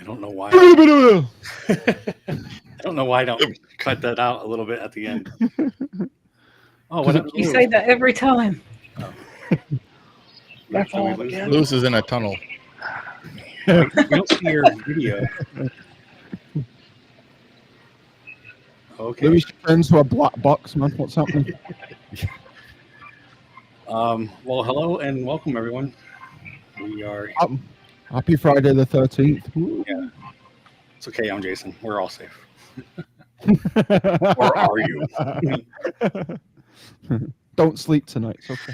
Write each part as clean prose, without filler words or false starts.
I don't know why. I don't know why I don't cut that out a little bit at the end. Oh, what You say that every time. Oh. That's all again. Lewis is in a tunnel. We don't see your video. Okay. Louis turns to a black box, man. What's happening? Well, hello and welcome, everyone. We are. Happy Friday the 13th. Yeah. It's okay. I'm Jason. We're all safe. Or are you? Don't sleep tonight. It's okay.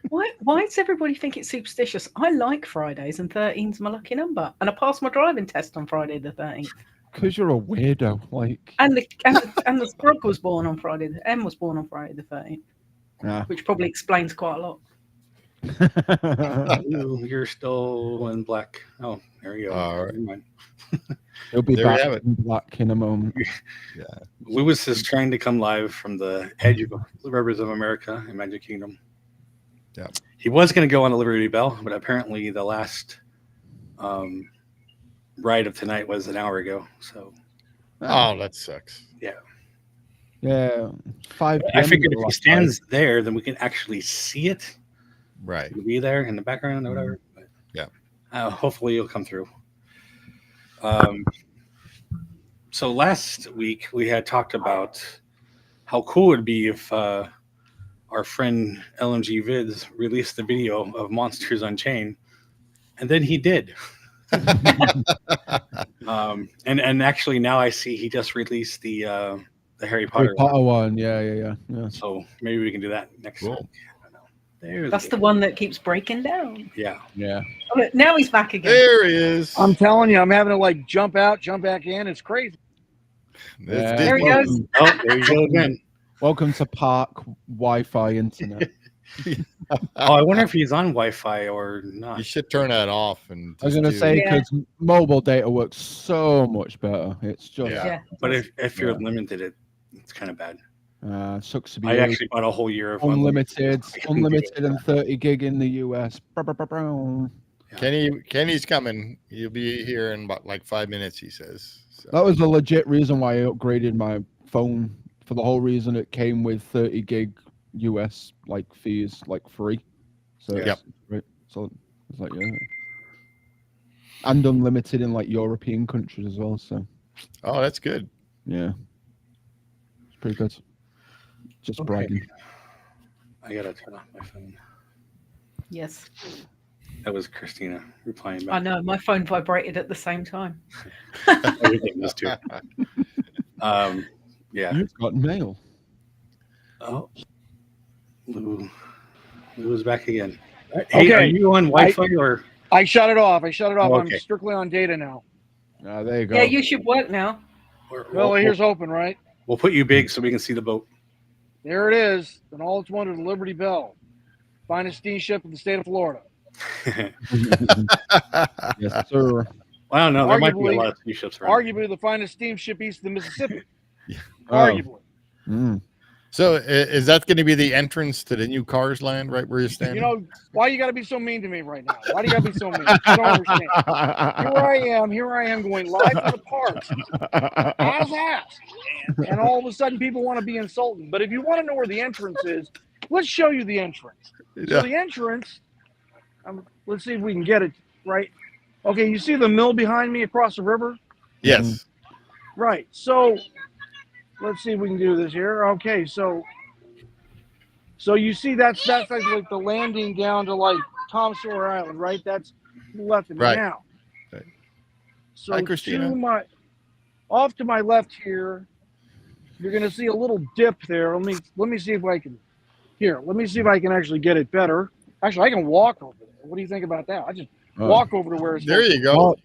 Why does everybody think it's superstitious? I like Fridays, and 13's my lucky number, and I passed my driving test on Friday the 13th. Because you're a weirdo, like. And the Scrub was born on Friday. M was born on Friday the 13th, which probably explains quite a lot. You're still in black. Oh, there you go. All right. Never mind. He'll be There back we have it. in black in a moment. Yeah. Lewis is trying to come live from the edge of the rivers of America in Magic Kingdom. Yeah. He was going to go on a Liberty Bell, but apparently the last ride of tonight was an hour ago. So. Oh, that sucks. Yeah. Yeah. 5 I figured if he stands there, then we can actually see it. Right. It'll be there in the background or whatever. But, yeah. Hopefully you'll come through. So last week we had talked about how cool it would be if our friend LMG Vids released the video of Monsters Unchained, and then he did. And actually now I see he just released the Harry Potter one. Yeah. So maybe we can do that next week. That's the one that keeps breaking down. Yeah. Oh, look, now he's back again. There he is. I'm telling you, I'm having to like jump out, jump back in. It's crazy. There he goes. Oh, there you go again. Welcome to Park Wi-Fi Internet. Oh, I wonder if he's on Wi-Fi or not. You should turn that off. And I was going to say, because mobile data works so much better. It's just... Yeah. But if you're limited, it's kind of bad. Sucks to be. I actually bought a whole year of unlimited and 30 gig in the US. Kenny's coming. He'll be here in about like 5 minutes, he says. So. That was the legit reason why I upgraded my phone, for the whole reason it came with 30 gig US like fees, like free. So right. So it's like and unlimited in like European countries as well. So that's good. Yeah, it's pretty good. Just bragging. I gotta turn off my phone. Yes. That was Christina replying back. I know, my phone vibrated at the same time. Everything does too. Yeah. You've got mail. Oh, Lou is back again. Hey, are you on Wi-Fi or? I shut it off. Oh, okay. I'm strictly on data now. There you go. Yeah, you should work now. Well, here's open, right? We'll put you big so we can see the boat. There it is. In all its wonder, the Liberty Bell. Finest steamship in the state of Florida. Yes, sir. Well, I don't know. There might be a lot of steamships around. Arguably the finest steamship east of the Mississippi. Arguably. So is that going to be the entrance to the new Cars Land, right where you're standing? You know, why you got to be so mean to me right now? Why do you got to be so mean? I don't understand. Here I am going live to the parks. Ass. And all of a sudden people want to be insulting. But if you want to know where the entrance is, let's show you the entrance. Yeah. So the entrance, let's see if we can get it right. Okay, you see the mill behind me across the river? Yes. Right. So let's see if we can do this here. Okay, so you see that's like the landing down to like Tom Sawyer Island, right? That's left of me now. Right. So Hi, Christina. off to my left here, you're gonna see a little dip there. Let me see if I can let me see if I can actually get it better. Actually, I can walk over there. What do you think about that? I just walk over to where it's there you go.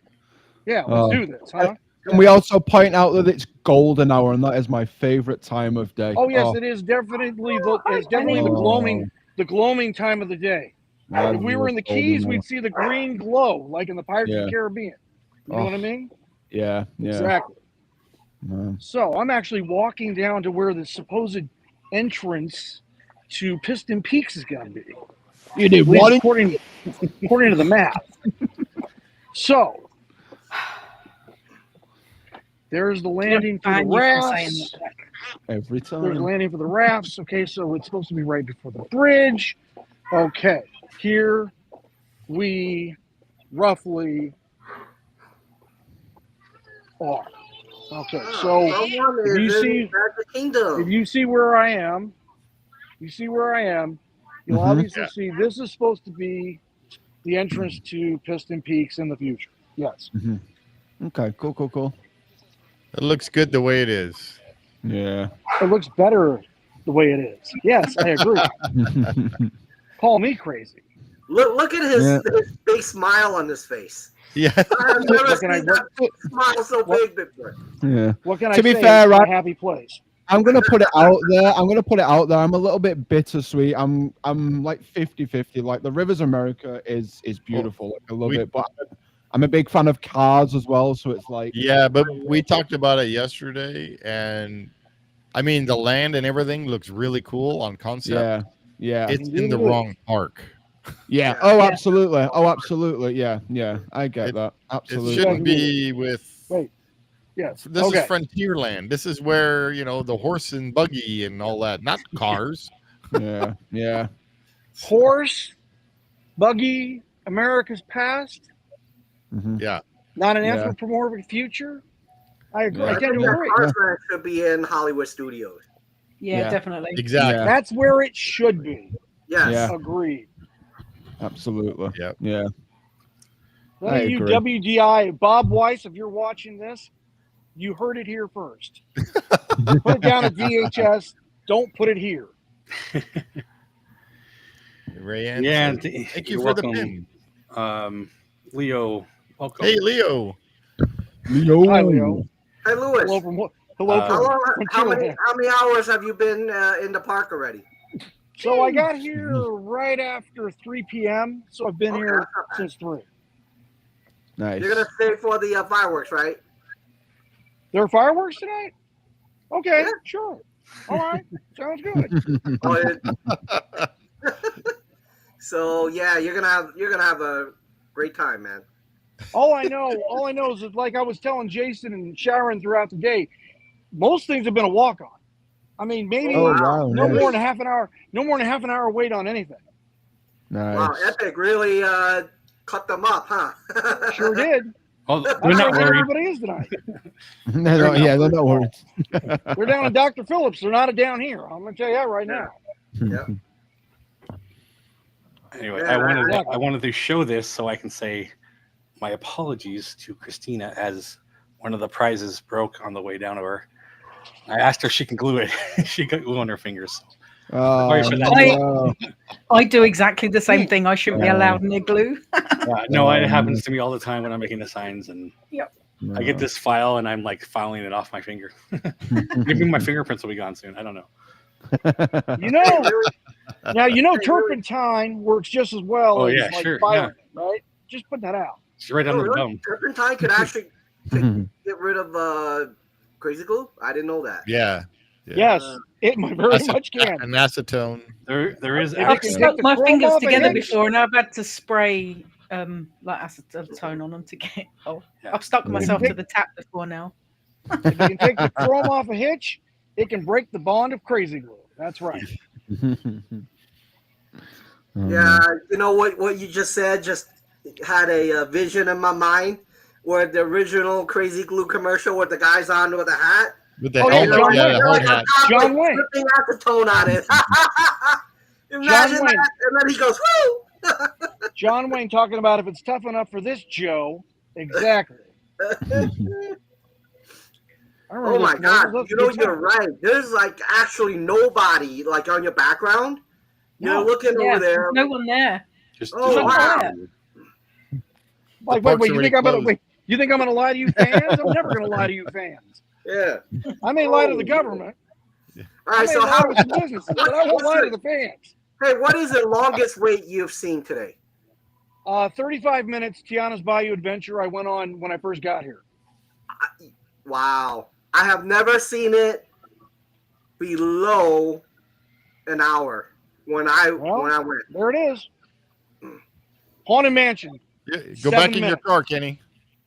Yeah, let's do this, huh? Can we also point out that it's golden hour, and that is my favorite time of day? Oh yes, it is definitely the gloaming time of the day. If we were in the Keys, we'd see the green glow, like in the Pirates of the Caribbean. You know what I mean? Yeah. Exactly. So I'm actually walking down to where the supposed entrance to Piston Peaks is going to be. You did what? According to the map. So There's the landing for the Ban you from saying rafts. that. Every There's time. landing for the rafts. Okay, so it's supposed to be right before the bridge. Okay, here we roughly are. Okay, so if you see if you see where I am, you'll obviously see this is supposed to be the entrance to Piston Peaks in the future. Yes. Okay, cool. It looks good the way it is. Yeah. It looks better the way it is. Yes, I agree. Call me crazy. Look at his big smile on his face. Yeah. I've never What can I- seen that smile so big before. Yeah. What can I To be say? fair, It's my right- happy place. I'm gonna put it out there. I'm a little bit bittersweet. I'm like 50-50. Like the Rivers America is beautiful. Like, I love it, but I'm a big fan of cars as well. So it's like Yeah, but we talked about it yesterday, and I mean the land and everything looks really cool on concept. yeah. It's Indeed in the it is. wrong park. Yeah. Yeah. Oh, absolutely. Oh, absolutely. Yeah. I get that. It Absolutely. shouldn't be with. Wait. Yes. This okay. is Frontierland. This is where the horse and buggy and all that, not cars. Yeah. Horse, buggy, America's past, Yeah. not an Yeah. anthropomorphic future. I agree. Yeah. I I tend think to that agree. Cars Land should be in Hollywood Studios. Yeah, Yeah. definitely. Exactly. Yeah. That's where it should be. Yes. Yeah. Agreed. Absolutely. Yep. Yeah. None I of you agree. WDI, Bob Weiss, if you're watching this, you heard it here first. Put it down at VHS. Don't put it here. Rayanne Yeah, says, and thank you you're for the welcome. pin. Leo, welcome. Hey, Leo. Leo. Hi, Leo. Hey, Lewis. Hello from How, from long, how many Frontierland. hours have you been in the park already? So I got here right after 3 p.m. So I've been Okay, here that's not bad. since 3. Nice. You're gonna stay for the fireworks, right? There are fireworks tonight? Okay, Yeah. sure. All right, sounds good. Oh, so yeah, you're gonna have a great time, man. All I know is that, like I was telling Jason and Sharon throughout the day, most things have been a walk on. I mean, maybe Oh wow. no nice. more than half an hour. No more than half an hour wait on anything. Nice. Wow, Epic really cut them up, huh? Sure did. Oh, That's we're not where worried. everybody is tonight. They're not worried. They're down in Dr. Phillips. They're not down here. I'm going to tell you that right now. Anyway, Yeah, I wanted to show this so I can say my apologies to Christina, as one of the prizes broke on the way down to her. I asked her if she can glue it. She got glue on her fingers. Oh, Sorry for that. no. I do exactly the same thing. I shouldn't be Oh. allowed near glue. No, it happens to me all the time when I'm making the signs, and I get No. this file and I'm like filing it off my finger. Maybe my fingerprints will be gone soon. I don't know. You know, now turpentine works just as well Oh, as yeah, like sure, filing, right? Just put that out. It's right Oh, under the really? bum. Turpentine could actually get rid of crazy glue. I didn't know that. Yeah. Yes, it very That's much can. An acetone. There is If it I've can acetone. take stuck the my chrome fingers off a together hinge. before, and I've had to spray like acetone on them to get. Oh, Yeah. I've stuck Yeah. myself to the tap before now. If you can take the chrome off a hitch, it can break the bond of crazy glue. That's right. Yeah, you know what you just said just had a vision in my mind, where the original Crazy Glue commercial with the guys on with a hat. With the Oh, yeah, helmet. John Yeah, Wayne. the They're hard like hat. on top, John like, Wayne. dripping acetone on it. Imagine Wayne. that, and then he goes, "Woo!" John Wayne talking about if it's tough enough for this Joe. Exactly. I remember Oh my this God! commercial. That's You a know, good you're time. right. There's like actually nobody like on your background. You're No. looking Yeah, over there. there's no one there. Just Oh, Just wow. quiet. Like, park's wait, you already think I'm gonna closed. wait? You think I'm gonna lie to you fans? I'm never gonna lie to you fans. Yeah. I may lie to the government. All I right. may So lie how? to some businesses, but I won't lie to the fans. Hey, what is the longest wait you've seen today? 35 minutes, Tiana's Bayou Adventure. I went on when I first got here. Wow. I have never seen it below an hour when I went. There it is. Haunted Mansion. Yeah, go back in your minutes. car, Kenny.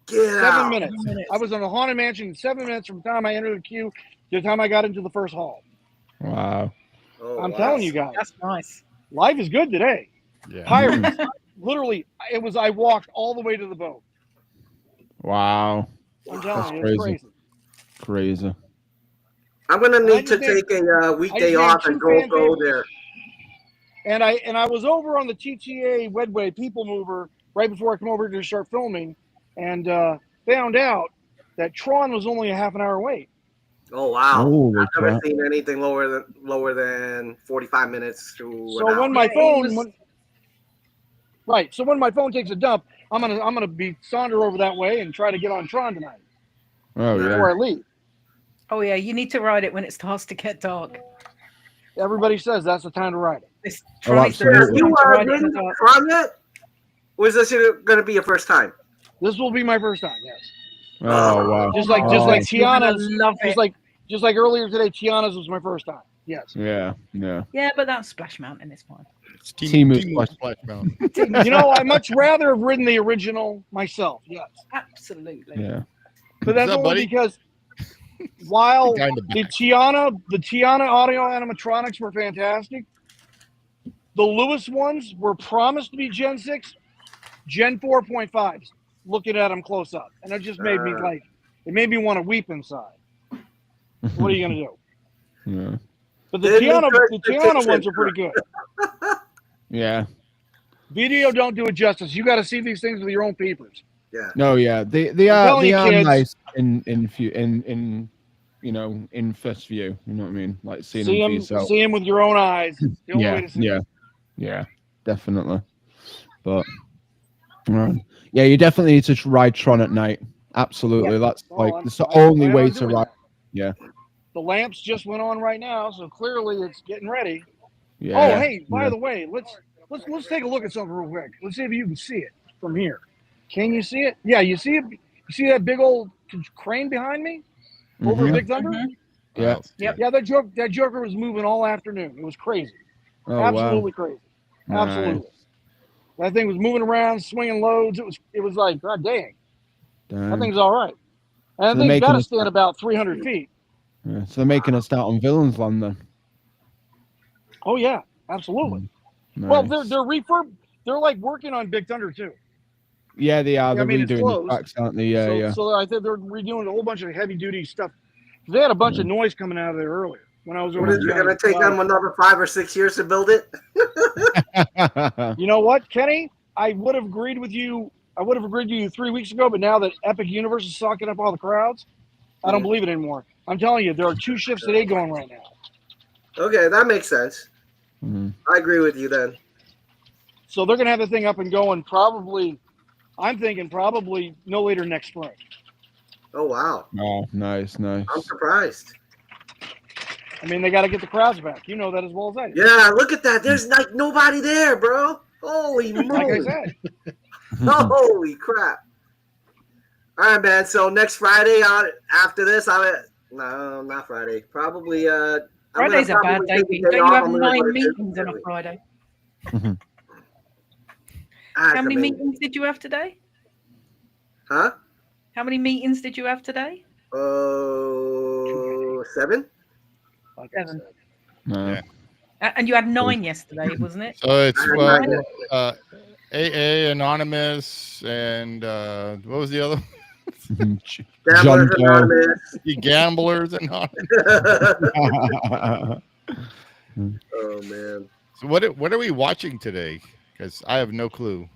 Get 7 out. minutes. I was on the Haunted Mansion in 7 minutes from the time I entered the queue to the time I got into the first hall. Wow. Oh, I'm wow. telling you guys, That's nice. life is good today. Yeah. Pirates. Literally, I walked all the way to the boat. Wow. I'm That's telling you, it's crazy. crazy. Crazy. I'm gonna And I need to just named- take a I weekday just named off and 2 go fan favorites. there. And I was over on the TTA Wedway People Mover right before I come over to start filming, and found out that Tron was only a half an hour wait. Oh wow! Holy I've never crap. seen anything lower than 45 minutes to So an hour. when my Yeah, it phone, was- so when my phone takes a dump, I'm gonna be saunter over that way and try to get on Tron tonight Oh yeah. before I leave. Oh yeah, you need to ride it when it starts to get dark. Everybody says that's the time to ride it. This Oh, Tron is the absolutely. best Have you time to ride it in ridden the dark. Tron yet? Or is this going to be your first time? This will be my first time. Yes. Oh wow. Just like Oh. You're gonna Tiana's, love it. just like earlier today, Tiana's was my first time. Yes. Yeah. Yeah. Yeah, but that's Splash Mountain. It's fine. It's Timu Splash Mountain. You know, I much rather have ridden the original myself. Yes. Absolutely. Yeah. But that's What's up, only buddy? because while Kind of the Tiana audio animatronics were fantastic, the Lewis ones were promised to be Gen 6, Gen 4.5s. Looking at them close up, and it just made me it made me want to weep inside. What are you gonna do? Yeah. But the Then you Tiana could ones are pretty good. Yeah. Video don't do it justice. You got to see these things with your own peepers. Yeah. No, yeah. They I'm are telling you, kids. nice in you know, in first view. You know what I mean? Like seeing them for yourself. See them with your own eyes. The only way Yeah, to see yeah, yeah, definitely. But yeah, you definitely need to ride Tron at night. Absolutely, that's that's the only way to ride. Yeah. The lamps just went on right now, so clearly it's getting ready. Yeah. Oh, hey, by yeah. the way, let's take a look at something real quick. Let's see if you can see it from here. Can you see it? Yeah, you see it. You see that big old crane behind me over Mhm. Big Thunder? Mhm. Yeah. Yep. Yeah, that Joker was moving all afternoon. It was crazy. Oh Absolutely wow. crazy. Nice. Absolutely. That thing was moving around, swinging loads. It was like, God dang, that Damn. thing's all right. And So that they're thing's making got to us stand about 300 feet. Yeah. So they're making us start on Villains Land then. Oh yeah, absolutely. Nice. Well, they're like working on Big Thunder too. Yeah, they are. I They're mean, it's redoing the closed. tracks, aren't they? Yeah, so, yeah. So I think they're redoing a whole bunch of heavy duty stuff. They had a bunch of noise coming out of there earlier when I was over What is it there. going to take them another 5 or 6 years to build it? You know what, Kenny? I would have agreed with you 3 weeks ago, but now that Epic Universe is sucking up all the crowds, I don't believe it anymore. I'm telling you, there are 2 shifts a day going right now. Okay, that makes sense. Mhm. I agree with you then. So they're going to have the thing up and going I'm thinking probably no later next spring. Oh, wow. Oh, nice, nice. I'm surprised. I mean, they got to get the crowds back. You know that as well as I do. Yeah, look at that. There's like nobody there, bro. Holy moly. Like I said. Holy crap. All right, man. So next Friday after this, no, not Friday. Probably Friday's a bad day. Don't you have 9 meetings on a Friday? How many meetings did you have today? Huh? How many meetings did you have today? 7. Like I 7. No. Yeah. And you had 9 yesterday, wasn't it? So it's I AA Anonymous and what was the other? Gamblers John Anonymous. The Gamblers Anonymous. Oh man. So what are we watching today? Because I have no clue,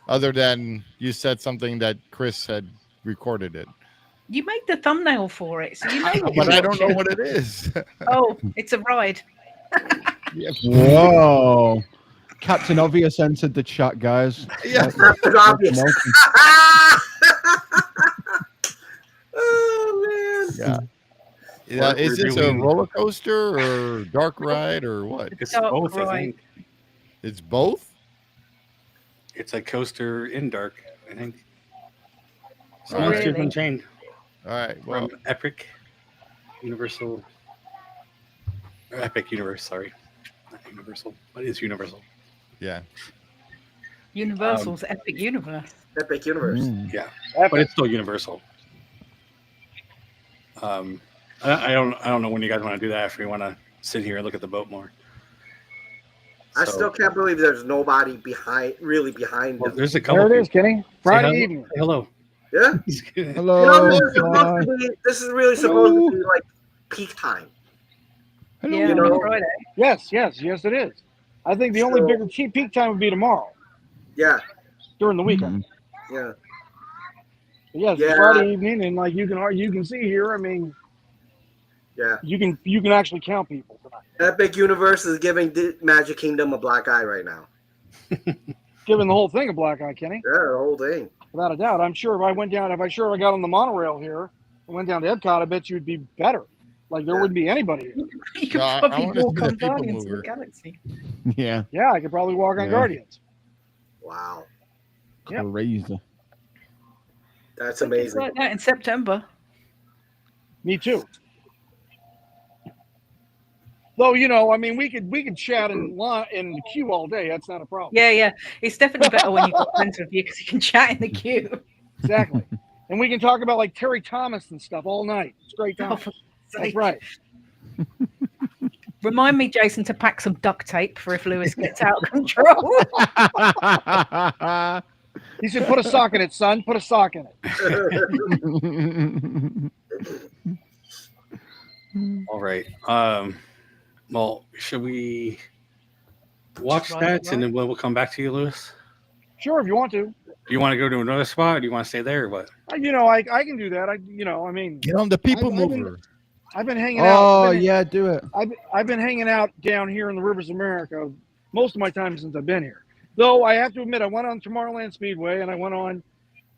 other than you said something that Chris had recorded it. You made the thumbnail for it, so you know what But you're I don't know watching. what it is. Oh, it's a ride. Whoa. Captain Obvious entered the chat, guys. Yeah. That's obvious. Oh man. Yeah. Is this a roller coaster or dark ride or what? It's Dark both, I ride. think. It's both. It's a coaster in dark, I think. So Oh, Monsters really? Unchained All right. Well, from Epic Universal. Or Epic Universe, sorry. Not Universal. What is Universal? yeah. Universal's Epic Universe. Epic Universe. Yeah, Epic. but it's still Universal. I don't know when you guys want to do that. If we want to sit here and look at the boat more. I So- still can't believe there's nobody behind them. Well, there's a couple. There it is, Kenny. Friday Say evening. hello. Yeah. Hello. This is really supposed to be like peak time. Hello. Yeah, You on know- Friday. Yes, it is. I think the only So- bigger peak time would be tomorrow Yeah. during the weekend. Yeah. But yeah, it's Yeah. Friday evening, and like you can see here. I mean, Yeah. you can actually count people tonight. Epic Universe is giving Magic Kingdom a black eye right now. Giving the whole thing a black eye, Kenny, Yeah, the whole thing. without a doubt. I'm sure if I got on the monorail here and went down to Epcot, I bet you'd be better. Like there Yeah. wouldn't be anybody here. You could No, I probably wanna walk see the on people Guardians of the mover. Galaxy. Yeah. Yeah, I could probably walk on Yeah. Guardians. Wow. Yep. Crazy. That's It's amazing. like that in September. Me too. Though I mean, we could chat in the queue all day. That's not a problem. Yeah. It's definitely better when you've got friends with you because you can chat in the queue. Exactly. And we can talk about like Terry Thomas and stuff all night. It's great Oh, time. for That's sake. right. Remind me, Jason, to pack some duct tape for if Lewis gets out of control. He said, "Put a sock in it, son. Put a sock in it." All right. Well, should we watch Right, that right. and then we'll come back to you, Lewis? Sure, if you want to. Do you want to go to another spot? Or do you want to stay there or what? I can do that. I mean, Get on the people I've been- mover. I've been hanging out. Oh, I've been- yeah, do it. I've been hanging out down here in the Rivers of America most of my time since I've been here. Though I have to admit, I went on Tomorrowland Speedway and I went on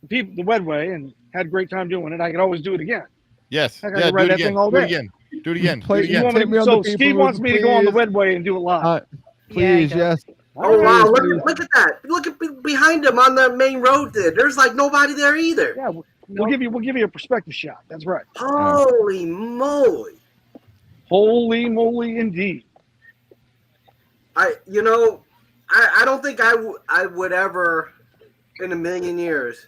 the Wedway and had a great time doing it. I could always do it again. Yes. I gotta Yeah, do ride it that again. thing all Do it day. again. Do it again. Do Play- it You again. want me Take me to, on so the people Steve wants me to go on the please. Wedway and do it live. Please, Yeah, yes. Oh wow! Please, please. Look at that! Look at behind him on the main road. There's like nobody there either. Yeah, we'll give you a perspective shot. That's right. Holy moly! Holy moly, indeed. I don't think I would ever in a million years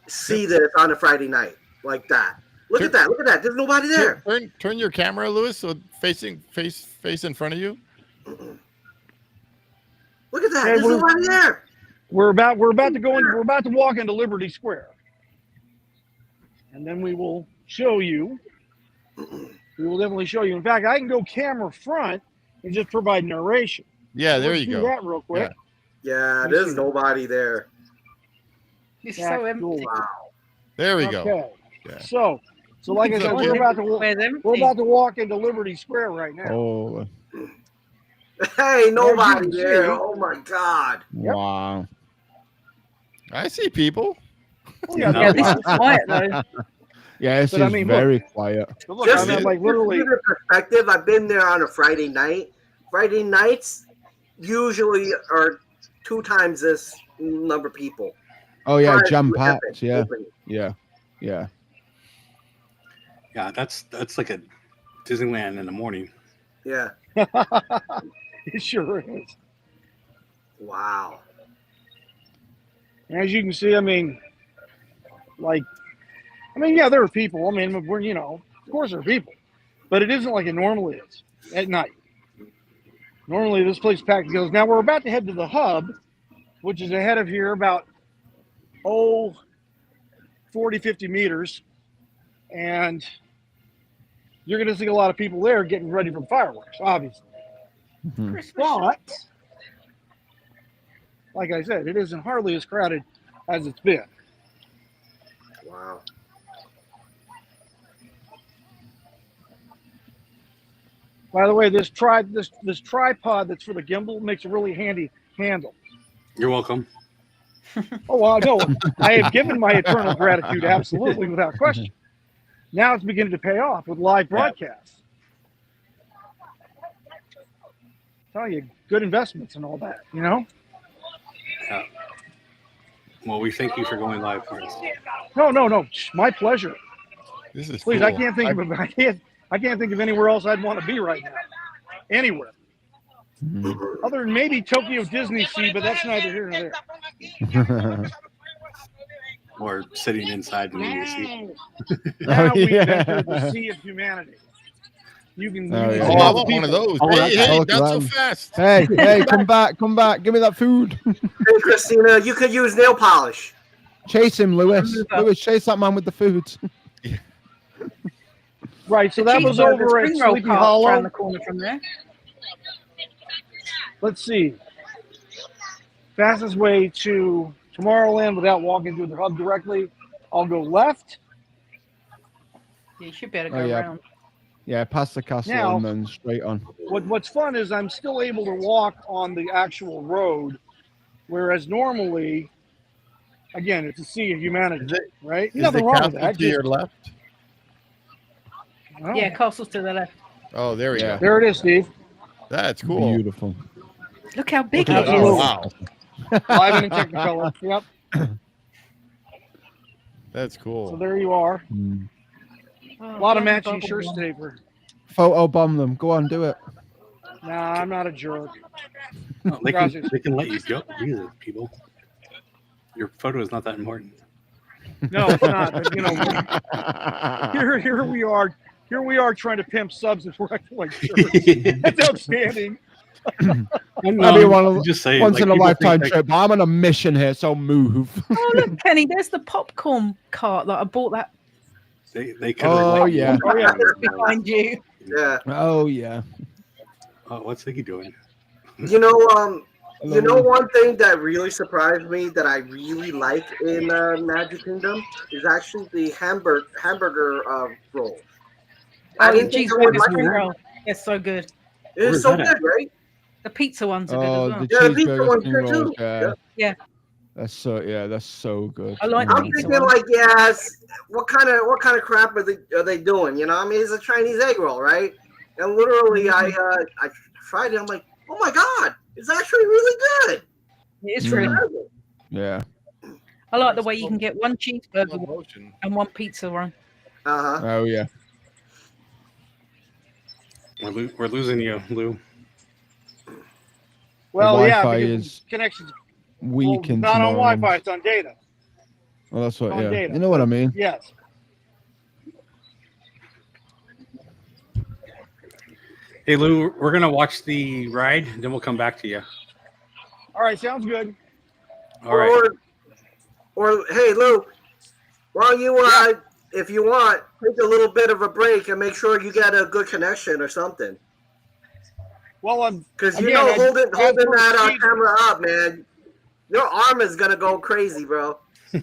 see this on a Friday night like that. Look at that! Look at that! There's nobody there. Turn your camera, Lewis, so face in front of you. Look at that! Hey, There's we're- nobody there. We're about to walk into Liberty Square, and then we will show you. We will definitely show you. In fact, I can go camera front and just provide narration. Yeah, there Let's you do go. that real quick. Yeah, there's nobody there. It's Yeah, so empty. cool. Wow. There we go. Okay. Yeah. So like I said, Okay. we're about to walk into Liberty Square right now. Oh, Hey, nobody can there. see- Oh my God. wow. I see people. Oh, yeah, Yeah, this is quiet though. Yeah, this But I is mean, look. very quiet. But look, Just I mean, like to literally. give you the perspective, I've been there on a Friday night. Friday nights usually are 2 times this number of people. Oh, yeah, Prior to jam the packed. event Yeah, opening. yeah, yeah. Yeah, that's like a Disneyland in the morning. Yeah. It sure is. Wow. And as you can see, I mean, yeah, there are people. I mean, we're, of course there are people, but it isn't like it normally is at night. Normally this place packed goes. Now we're about to head to the hub, which is ahead of here about, 40, 50 meters. And you're going to see a lot of people there getting ready for fireworks, obviously. Mhm. But, like I said, it isn't hardly as crowded as it's been. Wow. By the way, this tripod that's for the gimbal makes a really handy handle. You're welcome. Oh, well, no, I have given my eternal gratitude, absolutely, without question. Now it's beginning to pay off with live broadcasts. Tell you, good investments and all that, Yeah. Well, we thank you for going live for us. No, my pleasure. This is Please, cool. I can't think of anywhere else I'd want to be right now. Anywhere. Other than maybe Tokyo Disney Sea, but that's neither here nor there. Or sitting inside the movie seat. Now we've yeah. entered the sea of humanity. You can. Oh, you yeah. can Oh, see I all the want one of people. those. Oh, Hey, that's- hey, look at not so that. fast. Hey, come back. Give me that food. Hey, Christina, you could use nail polish. Chase him, Lewis. Move up. Lewis, chase that man with the food. Right, so The that was cheeseburger over at spring roll Sleepy cart's Hollow. around the corner from there. Let's see. Fastest way to Tomorrowland without walking through the hub directly. I'll go left. Yeah, you should be able to Oh, go yeah. around. Yeah, past the castle Now- and then straight on. What's fun is I'm still able to walk on the actual road, whereas normally, again, it's a sea of humanity, Is it- right? Is the Nothing wrong with castle that. to your left? Oh, Yeah, castle's to the left. Oh, there we Yeah. go. there it is, Steve. That's cool. Beautiful. Look how big Look it at is. that. Oh, wow. Live and in Technicolor. Yep. That's So cool. there you are. Mm. Oh, A lot of bloody matching bubble shirts gum. today for. Photo bomb them. Go on, do it. Nah, I'm not a jerk. Oh, they Gracias. can let you go. Jesus, people. Your photo is not that important. No, it's not. But, you know, here we are. Here we are trying to pimp subs and we're acting like jerks. That's outstanding. Maybe just saying, once like, in a people think, lifetime like, trip. But I'm on a mission here, so move. Oh, look, Kenny, there's the popcorn cart that I bought that They could. Oh, yeah. Oh, yeah. behind you. Yeah. Oh yeah. Oh, what's Ziggy doing? You know one thing that really surprised me that I really like in Magic Kingdom is actually the hamburger roll. I Oh, didn't think I would cheeseburger like spring it. roll. It's so good. It's Where's so that at? good, right? The pizza ones are Oh, good as the well. Yeah, the pizza cheeseburger one's spring good rolls. too. Yeah. Yeah. That's so good. I like I'm pizza thinking ones. like, yes, what kind of crap are they doing? You know, I mean, it's a Chinese egg roll, right? And literally, I tried it. I'm like, oh my god, it's actually really good. It's Mm. really. Incredible. Yeah. I like the way you can get one cheeseburger Motion. and one pizza one. Uh huh. Oh yeah. We're losing you, Lou. Well, The yeah, Wi-Fi because is connections. weak Well, in not on Tomorrowland. Wi-Fi. It's on data. Well, that's what. on Yeah. data. You know what I mean. Yes. Hey, Lou, we're gonna watch the ride, then we'll come back to you. All right, sounds good. All right. Or hey, Lou, while you if you want, take a little bit of a break and make sure you get a good connection or something. Well, I'm Because you Again, know, as holding per that Steve- camera up, man, your arm is gonna go crazy, bro. Your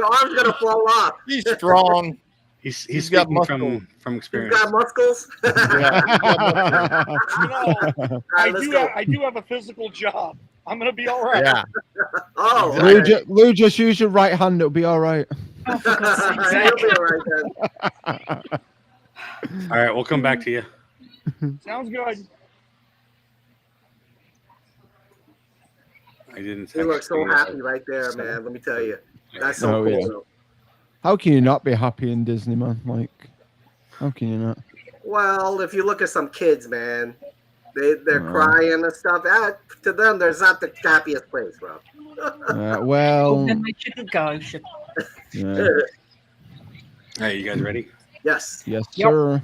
arm's gonna fall off. He's strong. He's got speaking muscle. from You experience. got muscles. Yeah, he's got muscle. you know, All right, let's go. I do have a physical job. I'm gonna be all right. Yeah. Oh, Lou, okay. Lou, just use your right hand. It'll be all right. Oh, for God's sake, You'll Zack. be all right then. All right, we'll come back to you. Sounds good. I didn't. You look text so you. happy right there, man. Let me tell you, that's so Oh, cool. yeah. How can you not be happy in Disney, man? Like, how can you not? Well, if you look at some kids, man, they're Oh. crying and stuff. To them, there's not the happiest place, bro. Well, Well, then they shouldn't go. Should yeah. Hey, you guys ready? Yes. Yes, Yep. sir.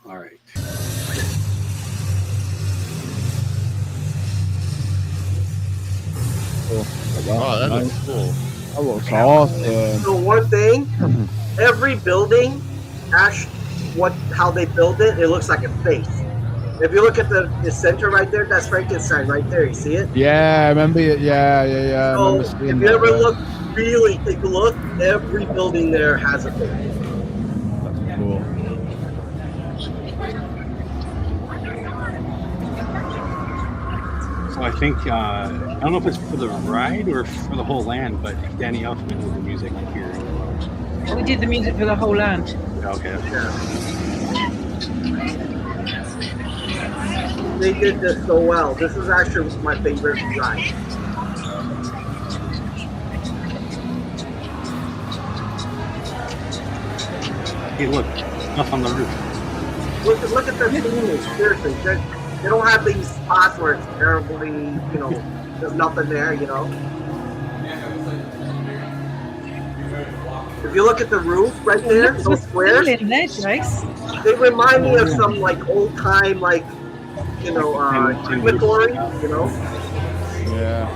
All right. Oh, that looks cool. That looks awesome. So one thing, every building, actually, how they build it, it looks like a face. If you look at the center right there, that's Frankenstein right there. You see it? Yeah, I remember it. Yeah. I So remember if seeing you that, ever yeah. look, really take a look, every building there has a face. That's cool. So I think I don't know if it's for the ride or for the whole land, but Danny Elfman did the music here. we did the music for the whole land. Okay. They did this so well. This is actually my favorite ride. Hey, look, stuff on the roof. Look at the scenery. Seriously, they don't have these spots where it's terribly, there's nothing there. If you look at the roof right there, those squares, in there, Jace. they remind me of some like old time crematory, Yeah.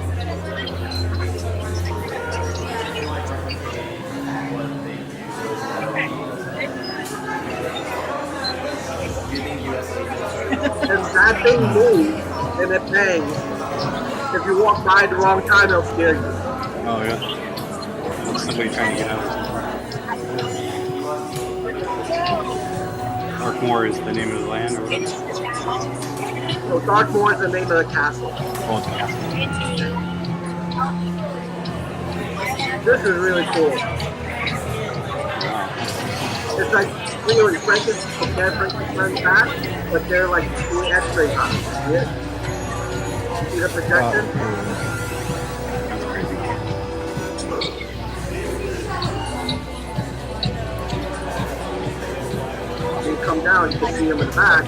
And that thing moves and it bangs. If you walk by at the wrong time, it'll scare you. Oh yeah. Somebody trying to get out. Darkmoor is the name of the land, or whatever. So Darkmoor is the name of the castle. Oh, it's a castle. This is really cool. It's like really Frankenstein's back, but they're like doing X-ray shots. See it? See the projection? That's crazy. When you come down, you can see them in the back.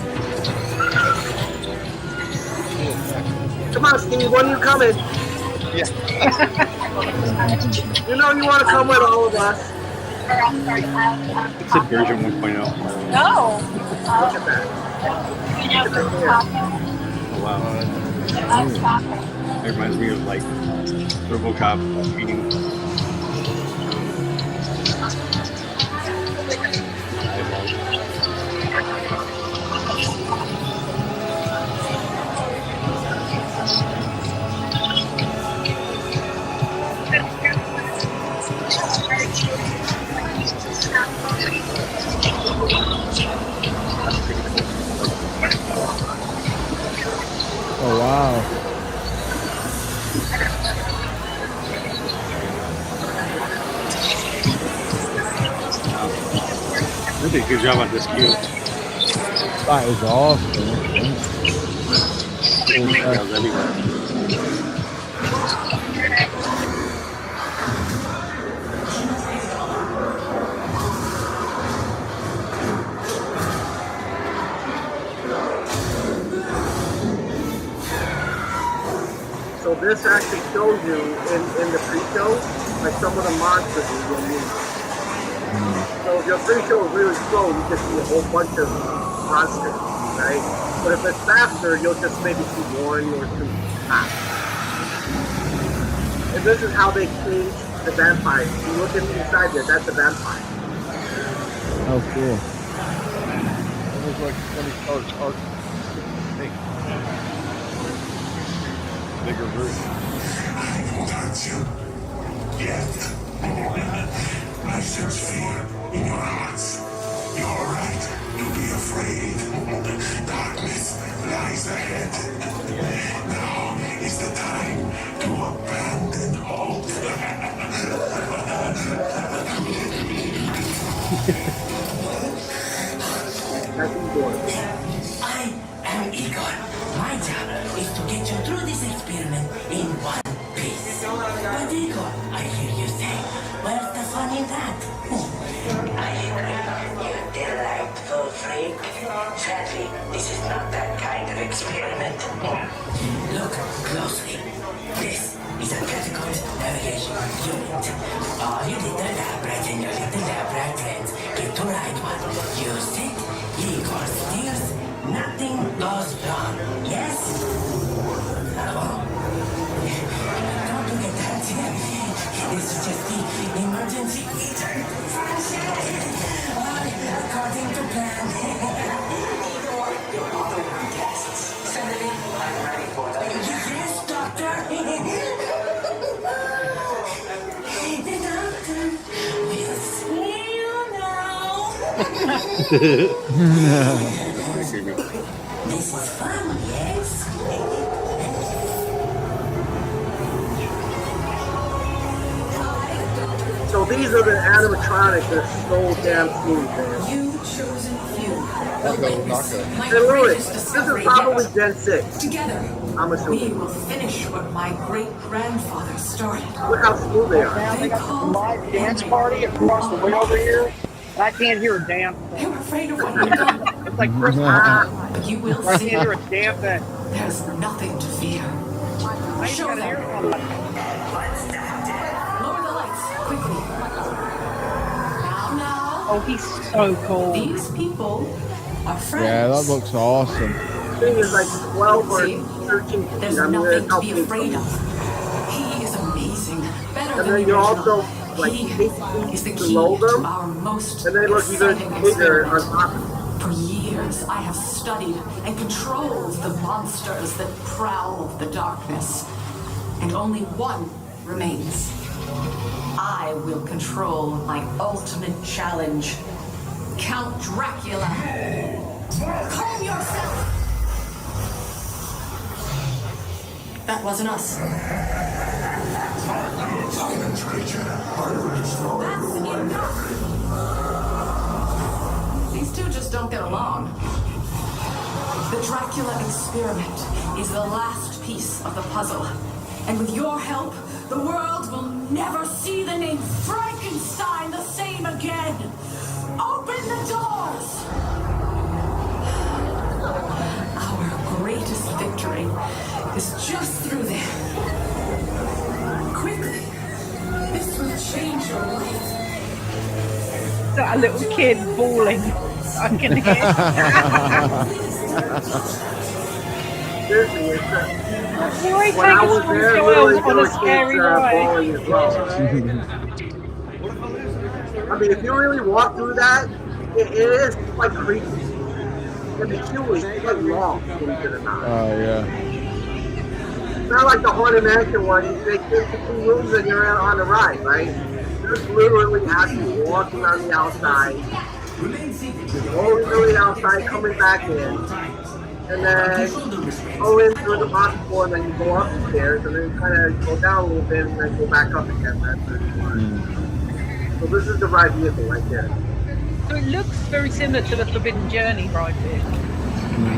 Come on, Steve, when are you coming? Yeah. You know you want to come with all of us. It's a version 1.0. No. Look at that. Look at the hair. Oh wow. It reminds me of like RoboCop eating. Oh wow. They did a good job on this cube. That is awesome. Details everywhere. So this actually shows you in the pre-show, like some of the monsters you will meet. So if your pre-show is really slow, you can see a whole bunch of monsters, right? But if it's faster, you'll just maybe see one or two tops. And this is how they change the vampires. You look at inside there, that's a vampire. Oh cool. Almost like when he starts art. Bigger version. I won't hurt you. Yet. I sense fear in your hearts. You're right to be afraid. Darkness lies ahead. Now is the time to abandon hope. That's Igor. I am Igor. My job is to get you through this experiment in one piece. But Igor, I hear you say, where's the fun in that? You delightful freak. Sadly, this is not that kind of experiment. Look closely. This is a critical navigation unit. All you little lab rats and your little lab rat friends get to ride one. You sit, Igor steers, nothing goes wrong. Yes? Don't look at that. This is just the emergency meter. According to plan. Igor, your auto tests. Send it in. I'm ready for that. Yes, doctor. The doctor will see you now. This is fun, yes? So these are the animatronics that are so damn smooth, man. You chosen few. My Hey Louis, greatest this is discovery probably yet. Gen 6. Together, I'm we assuming. will finish what my great-grandfather started. Look how smooth they are. Now they got this live dance party across the way over here. And I can't hear a damn thing. They were afraid of what you've done. like Christmas. But you will I see. can't hear a damn thing. There's nothing to fear. I Show can't them. hear all that. Lower the lights, quickly. Now. Oh, he's so cool. These people are friends. Yeah, that looks awesome. Thing is like 12 or See? 13 feet. There's I mean, nothing that's how to be big afraid some- of. He is amazing. Better And than then the you original. also, like, He 8 is the feet key below to them, our most and they look even exciting bigger on experiment. top of them. For years, I have studied and controlled the monsters that prowl the darkness. And only one remains. I will control my ultimate challenge. Count Dracula. Calm yourself! That wasn't us. That's enough! These two just don't get along. The Dracula experiment is the last piece of the puzzle. And with your help, the world will never see the name Frankenstein the same again. Open the doors! Our greatest victory is just through there. Quickly. This will change your life. That little kid bawling. I can hear. Seriously, it's Why when I take was a small there, child literally, on there a were scary kids ride? bawling as well. I mean, if you really walk through that, it is like creepy. And the queue is quite long, believe it or not. Oh yeah. It's not like the Haunted Mansion one. They get the 2 rooms and you're on the ride, right? You're literally actually walking on the outside, going through the outside, coming back in, and then go in through the bottom floor, and then you go up the stairs, and then kind of go down a little bit, and then go back up again. That's it. So this is the ride vehicle right there. So it looks very similar to the Forbidden Journey ride vehicle.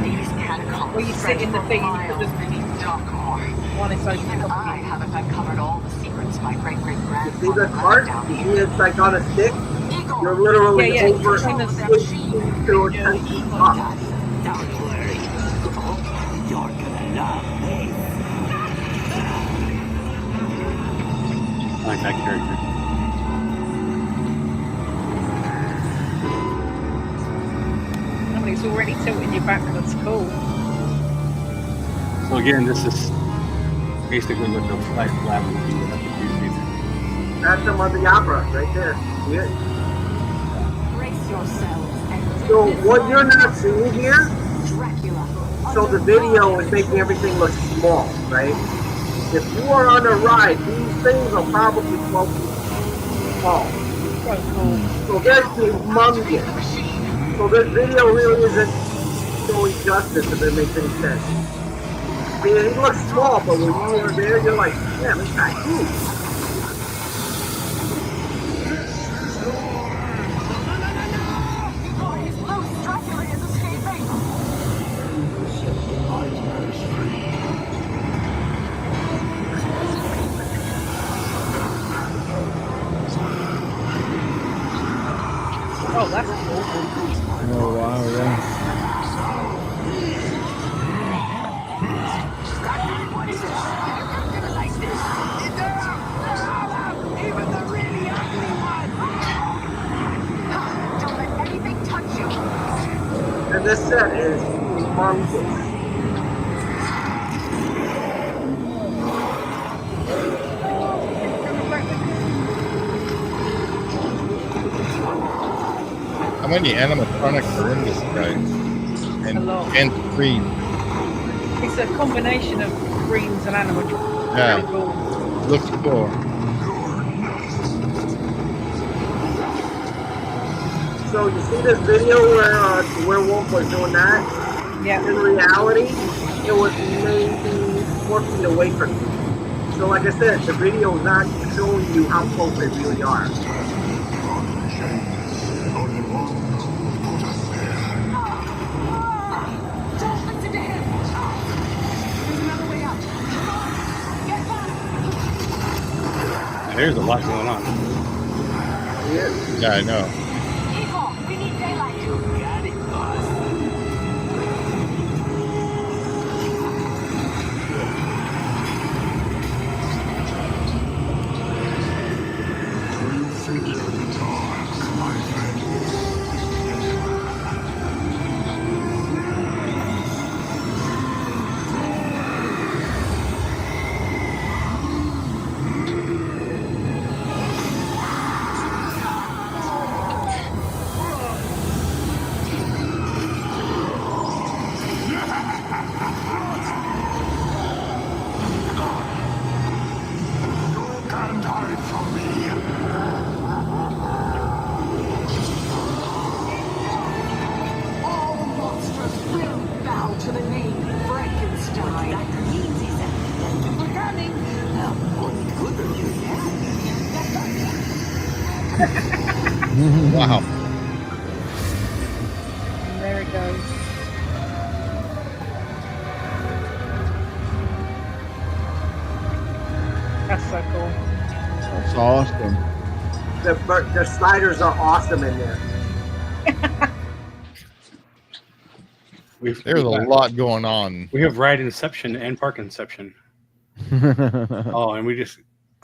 These catacombs Where you sit in the thing and you put miles beneath Darkmoor. One is open. Even I haven't uncovered all the secrets my See the great-great-grandfather cart? left down You see here. it's like on a stick? Eagle, You're literally Yeah, yeah, over it's kind of 8 feet to 10 feet up. don't worry. You're gonna love this. I like that character. I mean, it's already tilting you back. That's cool. So again, this is basically what the flight lab will be at the preseason. That's the Mother Opera right there. See it? Brace yourselves and So what you're not seeing here, Dracula. so the video is making everything look small, right? If you are on a ride, these things are probably 12 feet tall. So cool. So they're humongous. So this video really isn't doing justice if it makes any sense. I mean, it looks small, but when you are there, you're like, damn, it's not huge. Dracula is escaping. Oh, that's cool. Oh wow, yeah. Even the really ugly one. Don't let anything touch you. And this set is humongous. How many animatronics are in this guy? A lot. And green. It's a combination of greens and animatronics. Yeah. Really cool. Looks cool. So you see this video where the werewolf was doing that? Yeah. In reality, it was maybe 4 feet away from you. So like I said, the video is not showing you how close they really are. Don't listen to him. There's another way out. Come on. Get back. There's a lot going on. Yeah. Yeah, I know. Eagle, we need daylight. You got it, boss. Wow. And there it goes. That's so cool. That's awesome. The sliders are awesome in there. There's a lot going on. We have ride inception and park inception. Oh, and we just.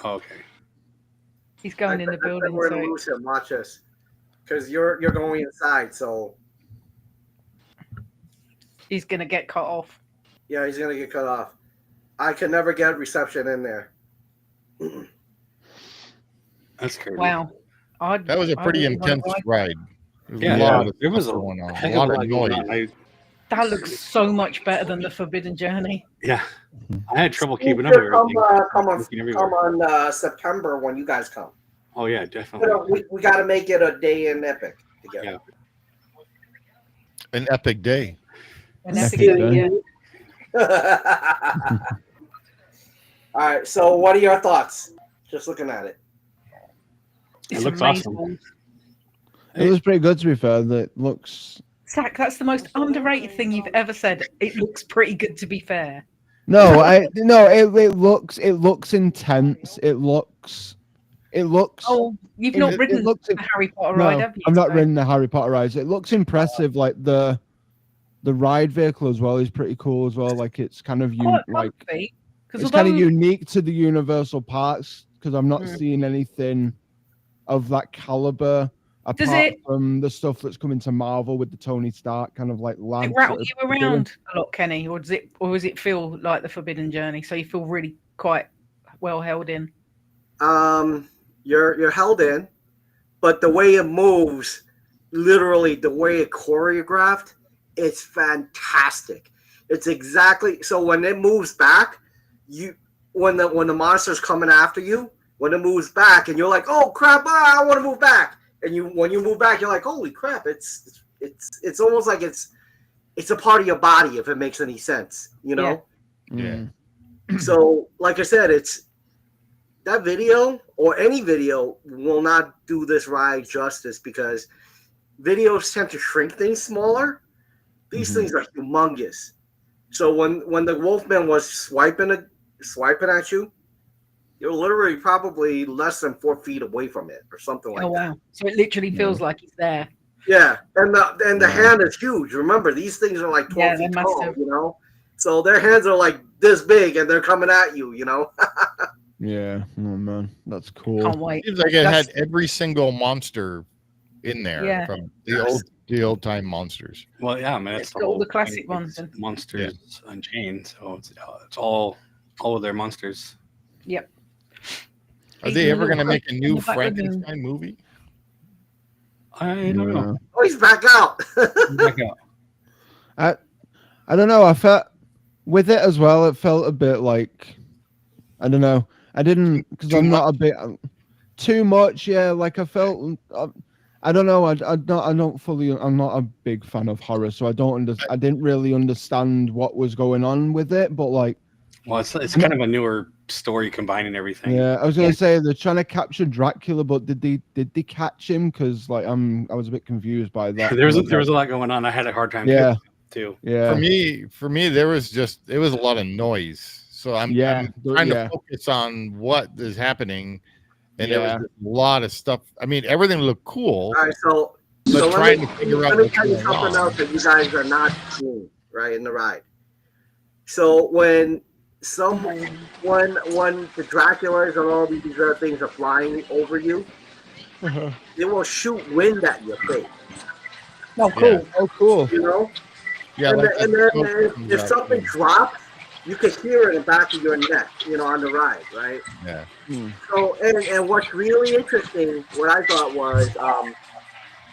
Oh, okay. He's going in the building. We're So gonna lose him. Watch us, because you're going inside. So he's gonna get cut off. yeah, he's gonna get cut off. I can never get reception in there. That's crazy. Wow. That was a pretty intense ride. Yeah, there was a going on. heck A of lot of going noise. on. That looks so much better than the Forbidden Journey. Yeah, I had trouble keeping up with Come everything. on September when you guys come. Oh yeah, definitely. You know, we got to make it a day in Epic together. An epic day. And that's yeah. All right. So, what are your thoughts? Just looking at it. It looks awesome. It was pretty good, to be fair. That looks. Zack, that's the most underrated thing you've ever said. It looks pretty good, to be fair. No, it looks intense. It looks. Oh, you've not ridden the Harry Potter ride, have you? I've not ridden the Harry Potter rides. It looks impressive. Like the ride vehicle as well is pretty cool as well. Like it's kind of it's kind of unique to the Universal parks because I'm not seeing anything of that caliber apart from the stuff that's coming to Marvel with the Tony Stark kind of like land. It rattle you around a lot, Kenny, or does it feel like the Forbidden Journey? So you feel really quite well held in. You're held in, but the way it moves, literally the way it choreographed, it's fantastic. It's exactly so when it moves back, when the monster's coming after you, when it moves back and you're like, oh crap, I want to move back. And when you move back, you're like, holy crap, it's almost like it's a part of your body, if it makes any sense, you know? Yeah. So, like I said, it's that video or any video will not do this ride justice because videos tend to shrink things smaller. These things are humongous. So when the Wolfman was swiping at you, you're literally probably less than 4 feet away from it or something like that. Oh wow! So it literally feels like he's there. Yeah, and the hand is huge. Remember, these things are like 12 feet tall, you know? So their hands are like this big and they're coming at you, you know? Yeah. Oh man, that's cool. Can't wait. Seems like it had every single monster in there from the old time monsters. Well, yeah, man, it's all the classic ones. Monsters Unchained, so it's all of their monsters. Yep. Are they ever going to make a new Frankenstein movie? I don't know. Oh, he's back out. I don't know. I felt with it as well. It felt a bit like I don't know. I didn't because I'm not a bit too much. Yeah, like I felt. I don't know. I don't fully. I'm not a big fan of horror, so I didn't really understand what was going on with it. But like, well, it's kind of a newer story combining everything. Yeah, I was gonna say they're trying to capture Dracula, but did they catch him? Because like I was a bit confused by that. there was a lot going on. I had a hard time. Yeah. Too. Yeah. For me, it was a lot of noise. So I'm trying to focus on what is happening, and there was a lot of stuff. I mean, everything looked cool. All right, so trying to figure out what's going on. Something else that you guys are not seeing right in the ride. So when the Draculas and all these other things are flying over you, they will shoot wind at your face. Oh, cool! Yeah. Oh, cool! You know. Yeah, and then if something drops, you can hear it in the back of your neck, you know, on the ride, right? Yeah. So, and what's really interesting, what I thought was,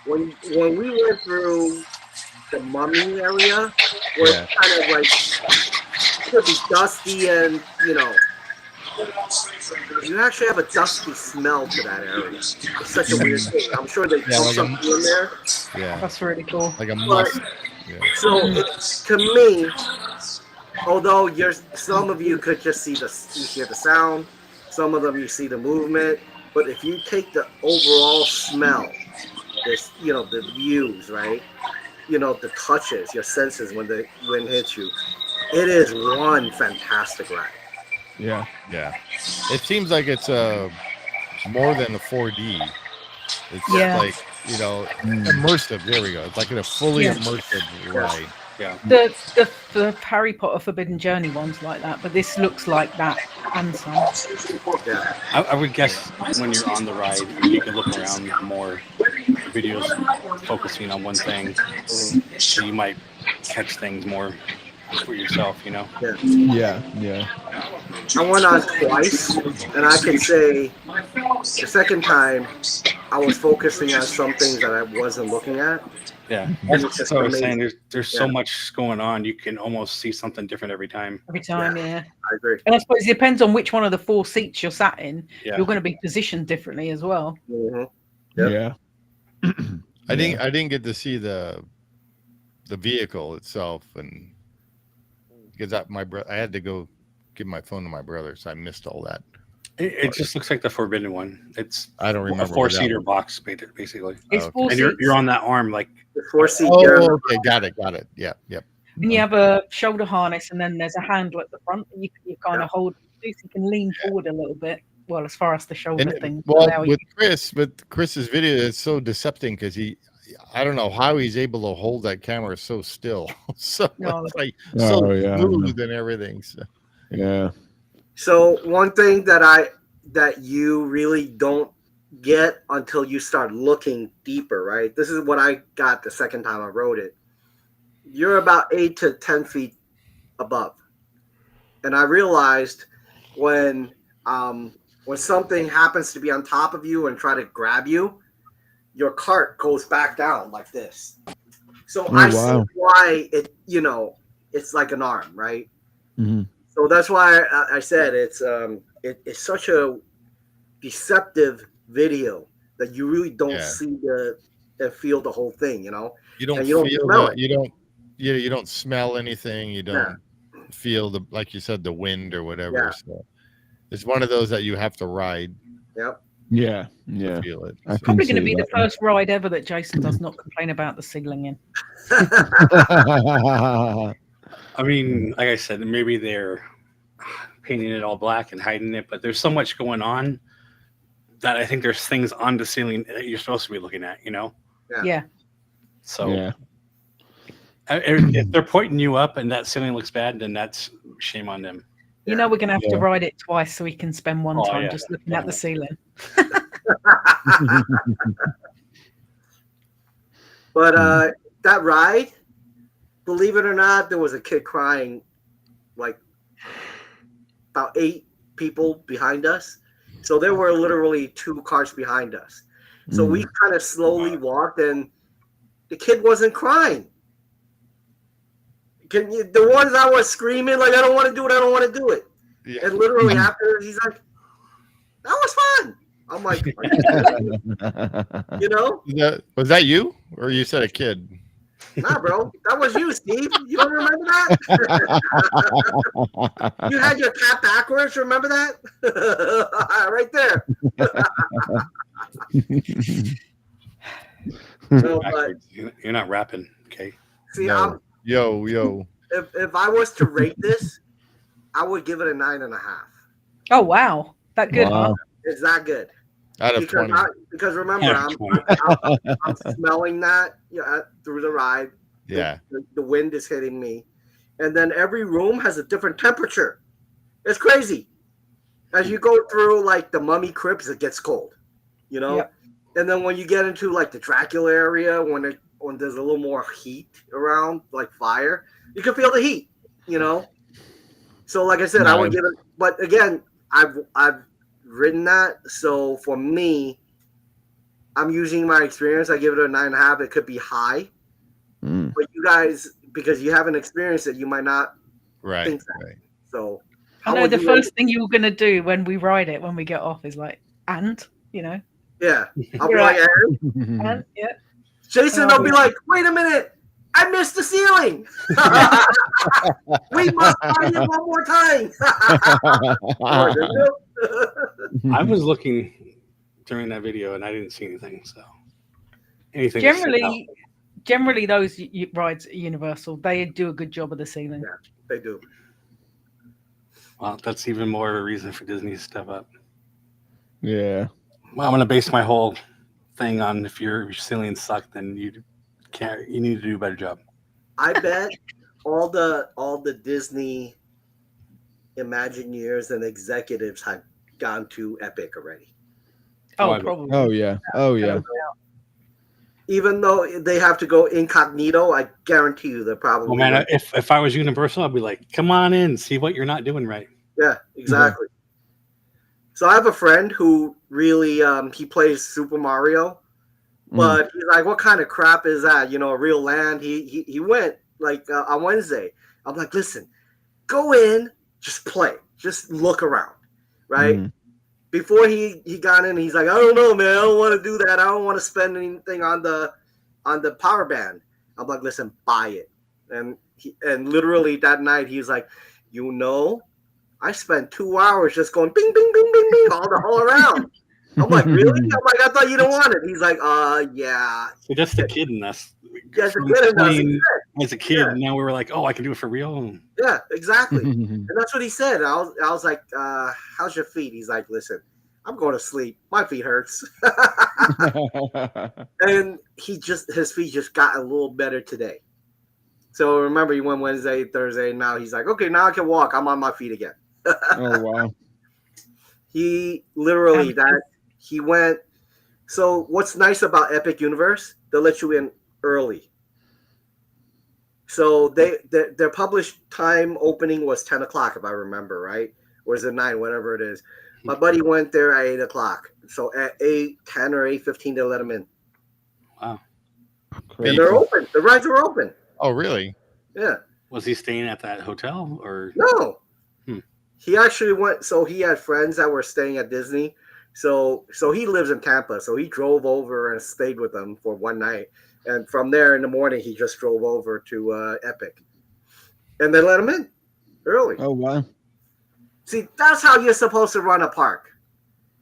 when we went through the Mummy area, where it's kind of like could be dusty and you know, you actually have a dusty smell to that area. It's such a weird thing. I'm sure they put something in there. Yeah, that's really cool. Like a must. So to me, although some of you could just you hear the sound, some of them you see the movement. But if you take the overall smell, this, you know, the views, right? You know, the touches, your senses when the wind hits you, it is one fantastic ride. Yeah. Yeah. It seems like it's more than a 4D. It's like, you know, immersive. There we go. It's like a fully immersive ride. Yeah. The Harry Potter Forbidden Journey one's like that, but this looks like that and some. Yeah. I would guess when you're on the ride, you can look around more. Videos focusing on one thing, so you might catch things more for yourself, you know. Yeah. I went on twice, and I can say the second time I was focusing on some things that I wasn't looking at. Yeah, that's what I was saying. There's so much going on. You can almost see something different every time. Yeah. I agree. And I suppose it depends on which one of the 4 seats you're sat in. Yeah. You're going to be positioned differently as well. Yeah. I didn't get to see the vehicle itself, and because I had to go give my phone to my brother, so I missed all that. It just looks like the Forbidden one. I don't remember a 4-seater box, basically. It's 4 and seats. you're on that arm, like the 4-seat. Oh, okay, got it. Yep. And you have a shoulder harness, and then there's a handle at the front. And you kind of hold, so you can lean forward a little bit. Well, as far as the shoulder thing. Well, with Chris's video, it's so deceptive because I don't know how he's able to hold that camera so still. So it's like smooth and everything. So. Yeah. So one thing that you really don't get until you start looking deeper, right? This is what I got the second time I rode it. You're about 8 to 10 feet above. And I realized when something happens to be on top of you and try to grab you, your cart goes back down like this. So I see why it's like an arm, right? Mm-hmm. So that's why I said it's such a deceptive video that you really don't see and feel the whole thing, you know. You don't you don't smell anything. You don't feel like you said, the wind or whatever. Yeah. So it's one of those that you have to ride. Yep. Yeah. To feel it. It's probably going to be the first ride ever that Jason does not complain about the ceiling in. I mean, like I said, maybe they're painting it all black and hiding it, but there's so much going on that I think there's things on the ceiling that you're supposed to be looking at, you know? Yeah. So if they're pointing you up and that ceiling looks bad, then that's shame on them. You know, we're going to have to ride it twice so we can spend one time just looking at the ceiling. But that ride, believe it or not, there was a kid crying, like about 8 people behind us. So there were literally 2 cars behind us. So we kind of slowly walked, and the kid wasn't crying. The ones I was screaming, like, I don't want to do it, I don't want to do it. Yeah. And literally after, he's like, that was fun. I'm like, you know? Was that you? Or you said a kid? Nah, bro. That was you, Steve. You don't remember that? You had your cap backwards. Remember that? Right there. No, but you're not rapping, okay? See, no. Yo. If I was to rate this, I would give it a 9.5. Oh wow, that good, huh? It's that good. Out of 20. Because remember, I'm smelling that through the ride. Yeah. The wind is hitting me. And then every room has a different temperature. It's crazy. As you go through, like, the mummy crypts, it gets cold, you know? Yep. And then when you get into, like, the Dracula area, when there's a little more heat around, like fire, you can feel the heat, you know? So, like I said, I would give it, but again, I've ridden that. So for me, I'm using my experience. I give it a 9.5. It could be high, but you guys, because you haven't experienced it, you might not think that. Right. So I know the first thing you're going to do when we ride it, when we get off, is like, you know? Yeah. I'll be like, and, yeah. Jason will be like, wait a minute. I missed the ceiling. We must ride it one more time. I was looking during that video, and I didn't see anything. So anything that stood out. Generally, those rides at Universal, they do a good job of the ceiling. Yeah, they do. Well, that's even more of a reason for Disney to step up. Yeah. Well, I'm going to base my whole thing on if your ceilings suck, then you need to do a better job. I bet all the Disney Imagineers and executives have gone to Epic already. Oh, probably. Oh yeah. Oh yeah. Even though they have to go incognito, I guarantee you they're probably. Well, man, if I was Universal, I'd be like, come on in, see what you're not doing right. Yeah, exactly. So I have a friend who really he plays Super Mario, but he's like, what kind of crap is that? You know, a real land. He went like on Wednesday. I'm like, listen, go in, just play, just look around, right? Before he got in, he's like, I don't know, man, I don't want to do that. I don't want to spend anything on the power band. I'm like, listen, buy it. And literally that night he's like, you know, I spent 2 hours just going bing, bing, bing, bing, bing, all around. I'm like, really? I'm like, I thought you don't want it. He's like, yeah. So that's the kid in us. As a kid, now we were like, oh, I can do it for real. Yeah, exactly. And that's what he said. I was like, how's your feet? He's like, listen, I'm going to sleep. My feet hurts. And his feet just got a little better today. So remember, he went Wednesday, Thursday. Now he's like, okay, now I can walk. I'm on my feet again. Oh wow. He literally he went. So what's nice about Epic Universe? They'll let you in early. So their published time opening was 10 o'clock, if I remember right, or is it 9, whatever it is. My buddy went there at 8 o'clock. So at 8:10 or 8:15, they let him in. Wow. Crazy. And they're open. The rides are open. Oh, really? Yeah. Was he staying at that hotel or no? He actually went. So he had friends that were staying at Disney. So he lives in Tampa. So he drove over and stayed with them for one night. And from there in the morning, he just drove over to Epic. And they let him in early. Oh, wow. See, that's how you're supposed to run a park.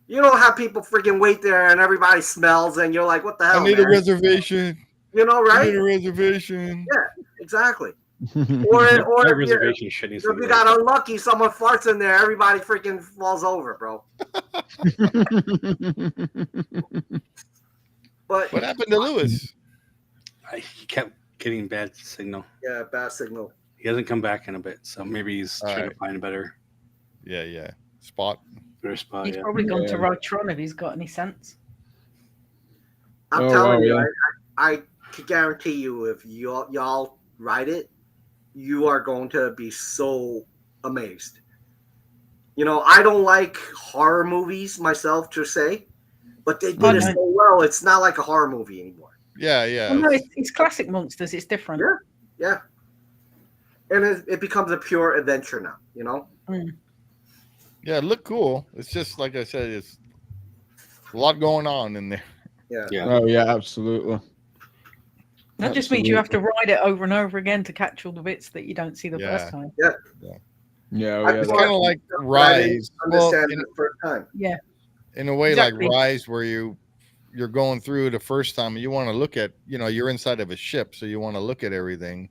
You don't have people freaking wait there and everybody smells and you're like, what the hell, I need man? a reservation. You know, right? I need a reservation. Yeah, exactly. Or if you got unlucky, someone farts in there, everybody freaking falls over, bro. But what happened to Lewis? He kept getting bad signal. Yeah, bad signal. He hasn't come back in a bit, so maybe he's trying to find a better. Yeah. Spot. Better spot. He's probably gone to Ride-thru if he's got any sense. I'm telling you, I can guarantee you, if y'all ride it, you are going to be so amazed. You know, I don't like horror movies myself, to say, but they did it so well. It's not like a horror movie anymore. Yeah. Well, no, it's classic monsters. It's different. Yeah. And it becomes a pure adventure now, you know? Yeah, it looked cool. It's just, like I said, it's a lot going on in there. Yeah. Oh, yeah, absolutely. That just means you have to ride it over and over again to catch all the bits that you don't see the first time. Yeah. It's kind of like Rise. Understand the first time. Yeah. In a way, like Rise, where you're going through the first time, and you want to look at, you're inside of a ship, so you want to look at everything.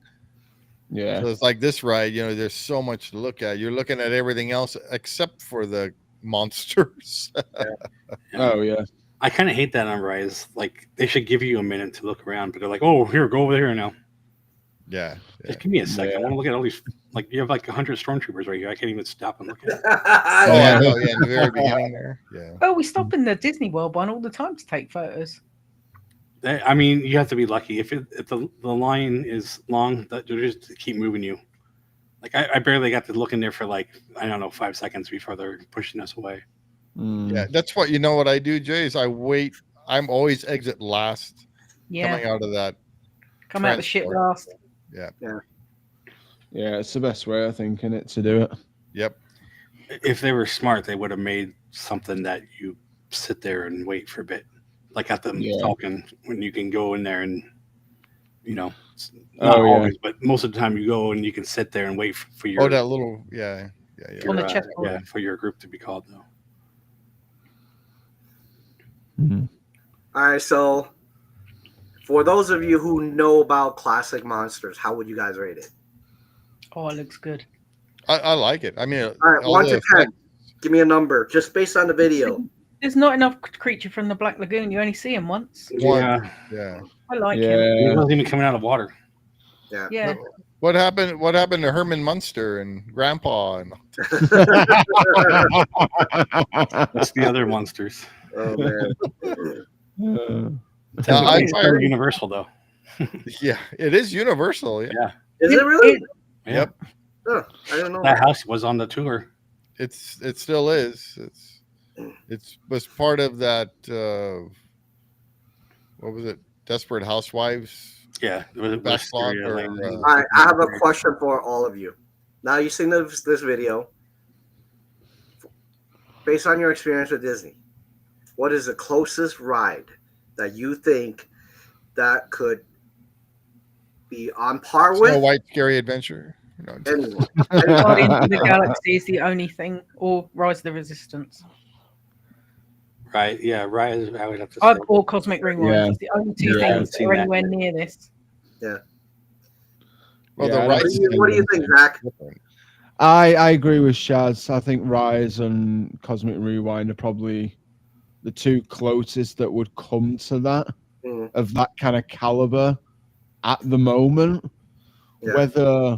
Yeah. So it's like this ride, there's so much to look at. You're looking at everything else except for the monsters. Oh, yeah. I kind of hate that on Rise. Like, they should give you a minute to look around, but they're like, oh, here, go over here now. Yeah. Just give me a second. I want to look at all these. Like, you have like 100 stormtroopers right here. I can't even stop and look at it. I know, in the very beginning there. Yeah. Oh, we stop in the Disney World one all the time to take photos. I mean, you have to be lucky. If the line is long, they'll just keep moving you. Like, I barely got to look in there for 5 seconds before they're pushing us away. Yeah, that's what what I do, Jay, is I wait. I'm always exit last. Coming out of that. Come out the ship last. Yeah. Yeah, it's the best way, I think, in it, to do it. Yep. If they were smart, they would have made something that you sit there and wait for a bit. Like at the Falcon, when you can go in there and, not always, but most of the time you go and you can sit there and wait for your. Oh, that little, yeah. On the chessboard. Yeah, for your group to be called, though. Mhm. All right, so for those of you who know about classic monsters, how would you guys rate it? Oh, it looks good. I like it. I mean, All right, all 1 the to 10. Give me a number, just based on the video. There's not enough creature from the Black Lagoon. You only see him once. One. Yeah. I like He him. wasn't even coming out of water. Yeah. Yeah. What happened? What happened to Herman Munster and Grandpa? And That's the other monsters. Oh man. It's very universal, though. Yeah, it is universal. Yeah. Is it really? Yep. Oh, I didn't know That house was on the tour. It still is. It was part of that. What was it? Desperate Housewives. Yeah, it was backlog. All right, I have a question for all of you. Now you've seen this video. Based on your experience with Disney, what is the closest ride that you think that could be on par with Snow White Scary Adventure? No, anyone? Guardians of the Galaxy is the only thing, or Rise of the Resistance. Right, yeah, Rise. I would have to say. Or Cosmic Rewind. Yeah. It's the only two Yeah, I haven't things that seen are that anywhere yet. near this. Yeah. Well, Yeah, the right. What do you think, Zach? I agree with Shazz. I think Rise and Cosmic Rewind are probably the two closest that would come to that of that kind of caliber at the moment. Yeah. Whether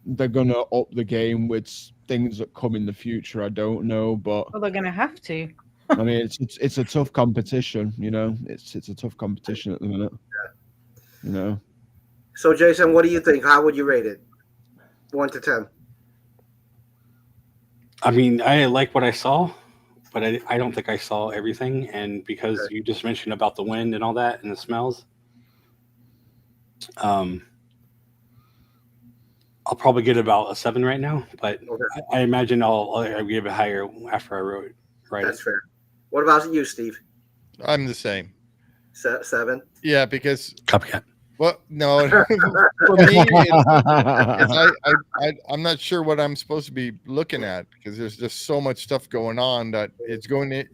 they're gonna up the game with things that come in the future, I don't know. But Well, they're going to have to. I mean, it's a tough competition. You know, it's a tough competition at the minute. You know. So, Jason, what do you think? How would you rate it? 1 to 10. I mean, I like what I saw, but I don't think I saw everything. And because you just mentioned about the wind and all that and the smells, I'll probably get about a 7 right now. But I imagine I'll give it higher after I wrote. Right. That's fair. What about you, Steve? I'm the same. 7. Yeah, because Copycat. well, no, for me, I'm not sure what I'm supposed to be looking at because there's just so much stuff going on that it's going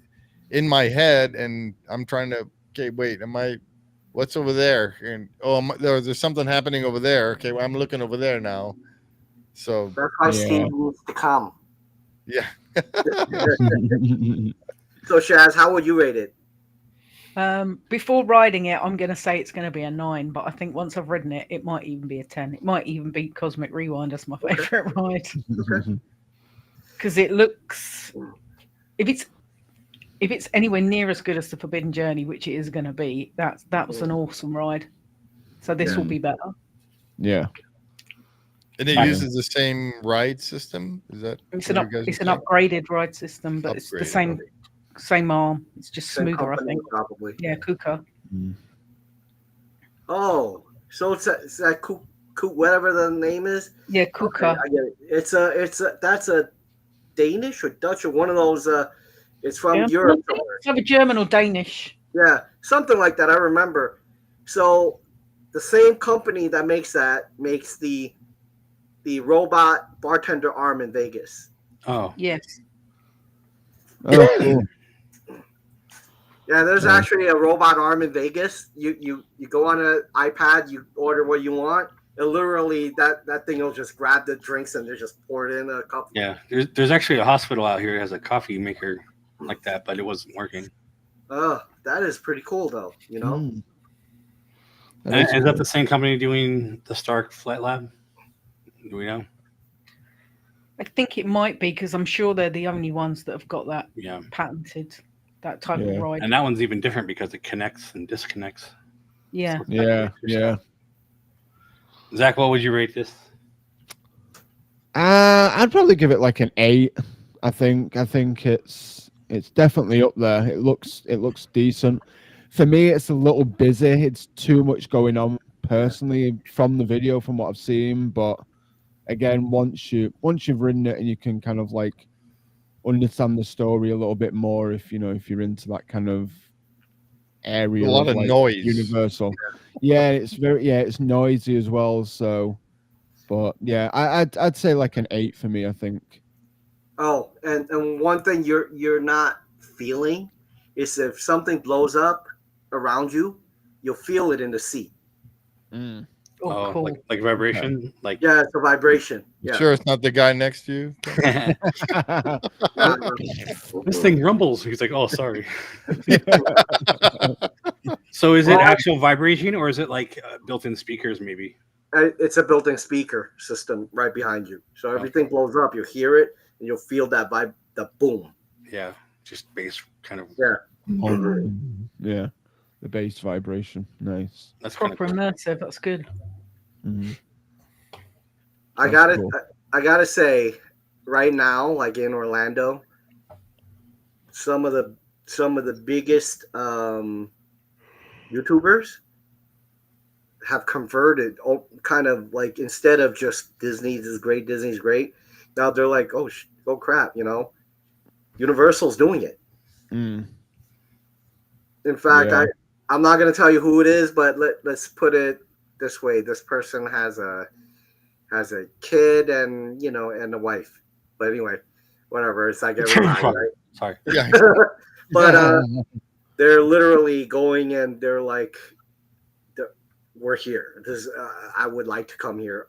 in my head, and I'm trying to. Okay, wait, what's over there? And there's something happening over there. Okay, well, I'm looking over there now. So that's why Steve needs to come. Yeah. So, Shaz, how would you rate it? Before riding it, I'm going to say it's going to be a 9, but I think once I've ridden it, it might even be a 10. It might even be Cosmic Rewind as my favorite ride because it looks. If it's anywhere near as good as the Forbidden Journey, which it is going to be, that was an awesome ride. So this will be better. Yeah. And it uses the same ride system. Is that? It's an upgraded ride system, but it's the same arm. It's just smoother, I think. Probably. Yeah, Kuka. Oh, so it's that whatever the name is. Yeah, Kuka. Okay, I get it. That's a Danish or Dutch or one of those. It's from Europe. It's either German or Danish. Yeah, something like that. I remember. So the same company that makes that makes the robot bartender arm in Vegas. Oh. Yes. Oh, cool. Yeah, there's actually a robot arm in Vegas. You go on an iPad, you order what you want, and literally that thing will just grab the drinks and they just pour it in a cup. Yeah, there's actually a hospital out here that has a coffee maker like that, but it wasn't working. Oh, that is pretty cool, though. You know. Is that the same company doing the Stark Flight Lab? Do we know? I think it might be because I'm sure they're the only ones that have got that patented, that type of ride. And that one's even different because it connects and disconnects. Yeah. Yeah. Zach, what would you rate this? I'd probably give it like an 8. I think it's definitely up there. It looks decent. For me, it's a little busy. It's too much going on personally from the video, from what I've seen. But again, once you've ridden it and you can kind of like understand the story a little bit more, if you're into that kind of area, a lot of like noise. Universal. Yeah, it's noisy as well. So, but yeah, I'd say like an 8 for me. I think. Oh, and one thing you're not feeling is if something blows up around you, you'll feel it in the seat. Mm. Oh, cool. like vibration, like Yeah, it's a vibration. You Yeah. sure it's not the guy next to you? this thing rumbles. He's like, oh, sorry. So is it actual vibration, or is it like built-in speakers? Maybe It's a built-in speaker system right behind you. So everything blows up, you hear it, and you'll feel that vibe, the boom. yeah, just bass kind of. Yeah. Yeah, the bass vibration. Nice. That's kind of Proper cool. immersive. That's good. Mhm. I gotta say, right now, like in Orlando, some of the biggest YouTubers have converted, kind of like, instead of just Disney's is great, Disney's great. Now they're like, oh crap, Universal's doing it. Mm. In fact, Yeah. I'm not gonna tell you who it is, but let's put it this way: this person has a kid and and a wife. But anyway, whatever. It's like everybody, right? Sorry. Yeah. But they're literally going and they're like, we're here. I would like to come here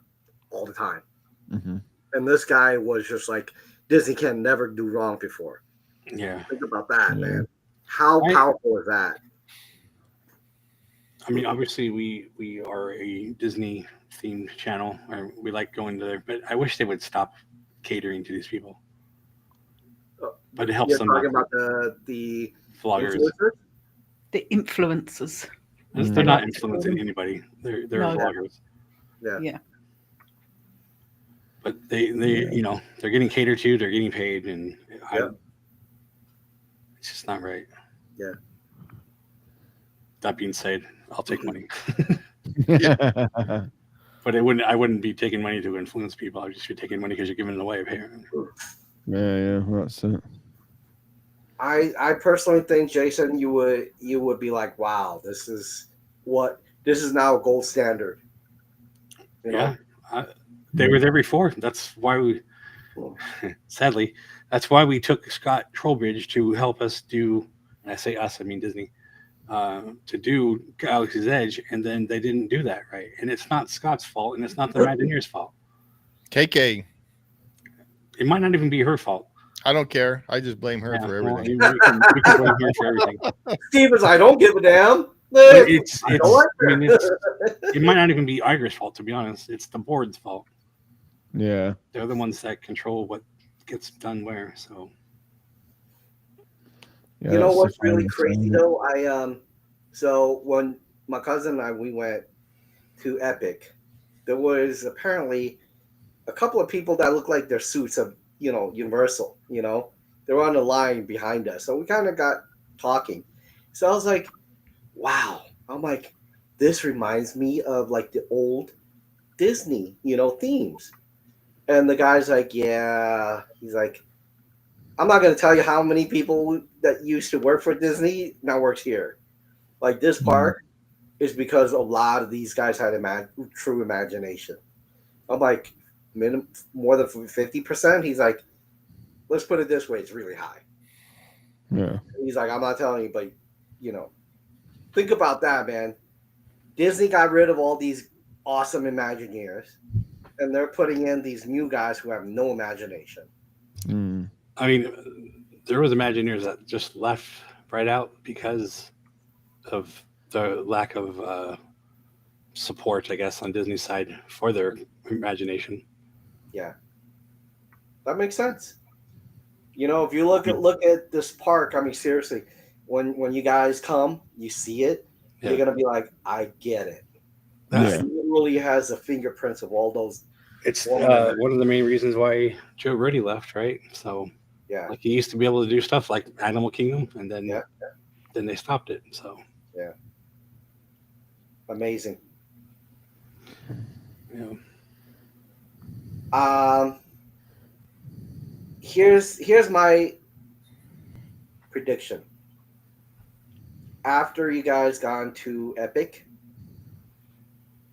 all the time. Mhm. And this guy was just like, Disney can never do wrong before. Yeah. Think about that, Yeah. man. How powerful is that? I mean, obviously, we are a Disney themed channel, or we like going to there. But I wish they would stop catering to these people. But it helps You're them talking out. about the Vloggers. influencers? The influencers. They're not influencing anybody. They're No. vloggers. Yeah. Yeah. But they they're getting catered to. They're getting paid, and it's just not right. Yeah. That being said, I'll take money. Yeah. But I wouldn't be taking money to influence people. I'd just be taking money because you're giving it away, apparently. Yeah, that's it. I personally think, Jason, you would be like, wow, this is now a gold standard. Yeah, they were there before. That's why we, sadly, that's why we took Scott Trowbridge to help us do, and I say us, I mean Disney, to do Galaxy's Edge, and then they didn't do that right. And it's not Scott's fault, and it's not the Imagineer's fault. KK. It might not even be her fault. I don't care. I just blame her for everything. Well, we can blame her for everything. Stevens, I don't give a damn. But it might not even be Iger's fault, to be honest. It's the board's fault. Yeah. They're the ones that control what gets done where. So, Yeah, you know that's what's the really final crazy thing. though? So when my cousin and we went to Epic, there was apparently a couple of people that looked like their suits of Universal. They were on the line behind us, so we kind of got talking. So I was like, wow. I'm like, this reminds me of like the old Disney, themes. And the guy's like, yeah. He's like, I'm not going to tell you how many people that used to work for Disney now works here. Like this park is because a lot of these guys had true imagination. I'm like, more than 50%. He's like, let's put it this way, it's really high. Yeah. He's like, I'm not telling you, but think about that, man. Disney got rid of all these awesome Imagineers, and they're putting in these new guys who have no imagination. Mm. I mean, there was Imagineers that just left right out because of the lack of support, I guess, on Disney's side for their imagination. Yeah, that makes sense. If you look at this park, I mean, seriously, when you guys come, you see it, you're gonna be like, I get it. Yeah. It literally has the fingerprints of all those. It's one of the main reasons why Joe Rudy left, right? So, Yeah, like he used to be able to do stuff like Animal Kingdom, and then then they stopped it. So, yeah, amazing. Here's my prediction. After you guys gone to Epic,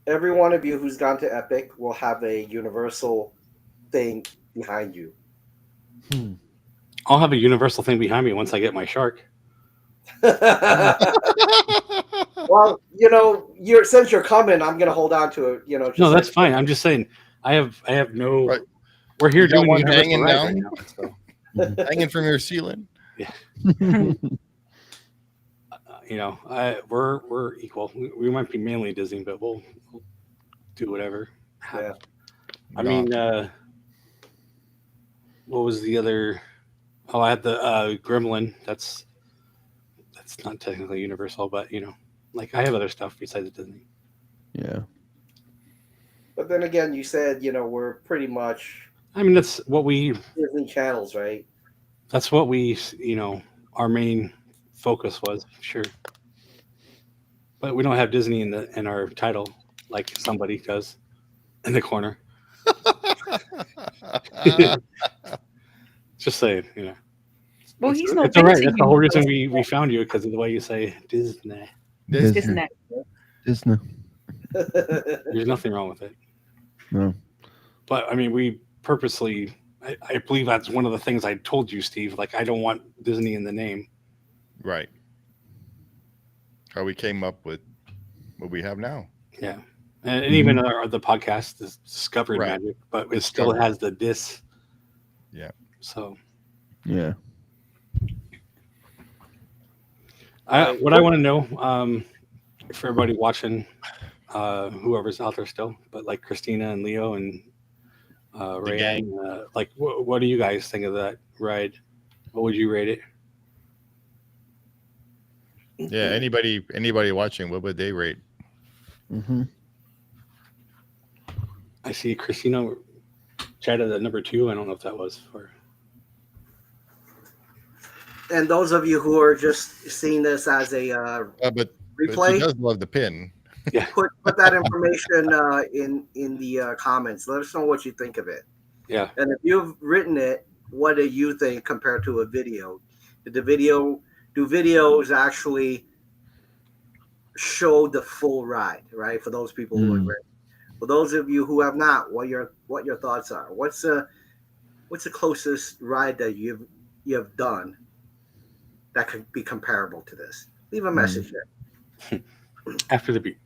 every one of you who's gone to Epic will have a Universal thing behind you. I'll have a Universal thing behind me once I get my shark. Well, since you're coming, I'm gonna hold on to it. Just No, that's fine. I'm just saying, I have no. Right. We're here You got doing one Universal hanging Ride down? right now. So, hanging from your ceiling. we're equal. We might be mainly Disney, but we'll do whatever. Yeah. I mean, what was the other? Oh, I had the Gremlin. That's not technically Universal, but like I have other stuff besides Disney. Yeah. But then again, you said we're pretty much. I mean, that's what we. Disney channels, right? That's what we. Our main focus was, sure. But we don't have Disney in our title like somebody does in the corner. Just saying, Well, he's not. It's all right. That's the whole reason we found you, because of the way you say Disney. Disney. Disney. There's nothing wrong with it. No. But I mean, we purposely. I believe that's one of the things I told you, Steve. Like, I don't want Disney in the name. Right. How we came up with what we have now. Yeah. And even the podcast is Discovered Right. Magic, but it still has the dis. Yeah. So. Yeah. What I want to know, for everybody watching, whoever's out there still, but like Christina and Leo and Ray, like, what do you guys think of that ride? What would you rate it? Yeah. Anybody watching, what would they rate? Mm-hmm. I see Christina chatted at number 2. I don't know if that was for. And those of you who are just seeing this as a But replay, she does love the pin. Yeah. put that information in the comments. Let us know what you think of it. Yeah. And if you've written it, what do you think compared to a video? Do videos actually show the full ride, right? For those people who have written. For those of you who have not, what your thoughts are? What's the closest ride that you have done that could be comparable to this? Leave a message there. After the beat.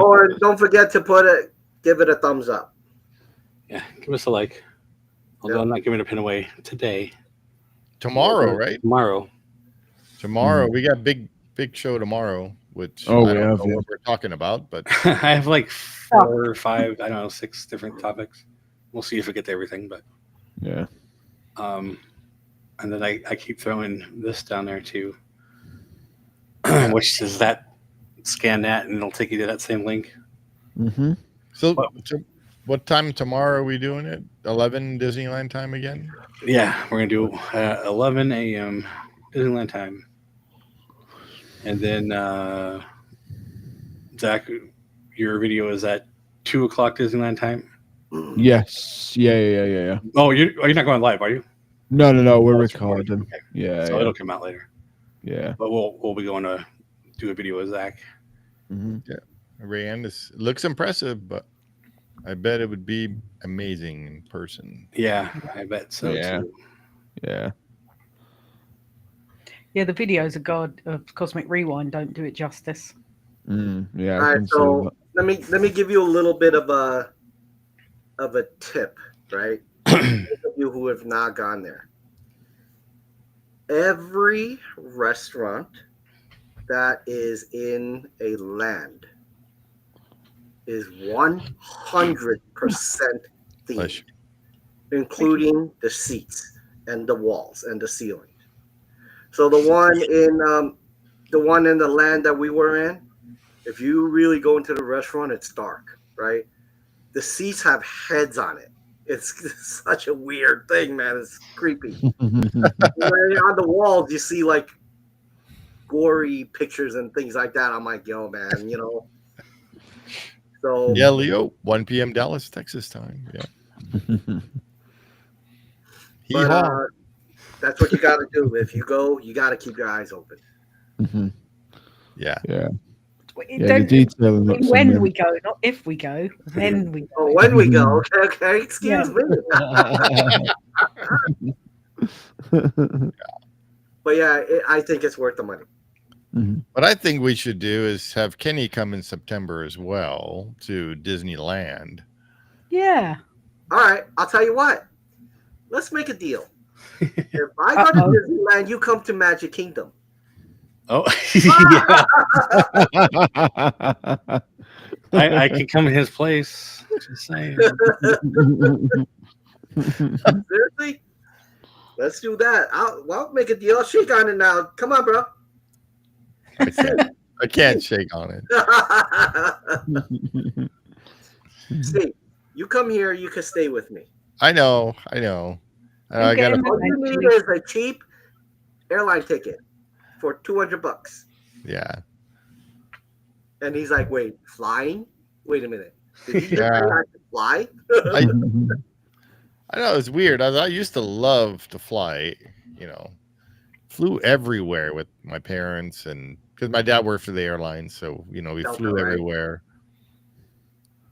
Or don't forget to give it a thumbs up. Yeah, give us a like. Although I'm not giving a pin away today. Tomorrow, right? Tomorrow. We got big show tomorrow, which Oh, I don't know what we're talking about, but I have like 4 or 5, I don't know, 6 different topics. We'll see if we get to everything, but yeah. And then I keep throwing this down there too, which is that scan that and it'll take you to that same link. Mm-hmm. So what time tomorrow are we doing it? 11 Disneyland time again? Yeah, we're gonna do 11 a.m. Disneyland time, and then Zach, your video is at 2 o'clock Disneyland time. Yes. Yeah. Oh, you're not going live, are you? No. We're recording. Okay. Yeah. So it'll come out later. Yeah. But we'll be going to do a video with Zach. Mm-hmm. Yeah. Rayanne, this looks impressive, but I bet it would be amazing in person. Yeah, I bet so. Yeah. Too. Yeah. Yeah, the videos of Cosmic Rewind don't do it justice. Yeah. All right, so let me give you a little bit of a tip, right? Those of you who have not gone there. Every restaurant that is in a land is 100% themed, including the seats and the walls and the ceiling. So the one in the land that we were in, if you really go into the restaurant, it's dark, right? The seats have heads on it. It's such a weird thing, man. It's creepy. On the walls, you see like gory pictures and things like that. I'm like, yo, man, So yeah, Leo, 1 p.m. Dallas, Texas time. Yeah. But that's what you got to do. If you go, you got to keep your eyes open. Mm-hmm. Yeah. Yeah. Don't, when we go, not if we go. When we go. Oh, when we go. Okay. Excuse me. But yeah, I think it's worth the money. What I think we should do is have Kenny come in September as well to Disneyland. Yeah. All right, I'll tell you what. Let's make a deal. If I go to Disneyland, you come to Magic Kingdom. Oh, yeah. I can come in his place. Just saying. Seriously? Let's do that. I'll make a deal. I'll shake on it now. Come on, bro. I can't shake on it. See, you come here, you can stay with me. I know. I got All you need is a cheap airline ticket for $200. Yeah. And he's like, "Wait, flying? Wait a minute. Did you just say I could fly?" I know it's weird. I used to love to fly. Flew everywhere with my parents, and because my dad worked for the airline, so we flew everywhere.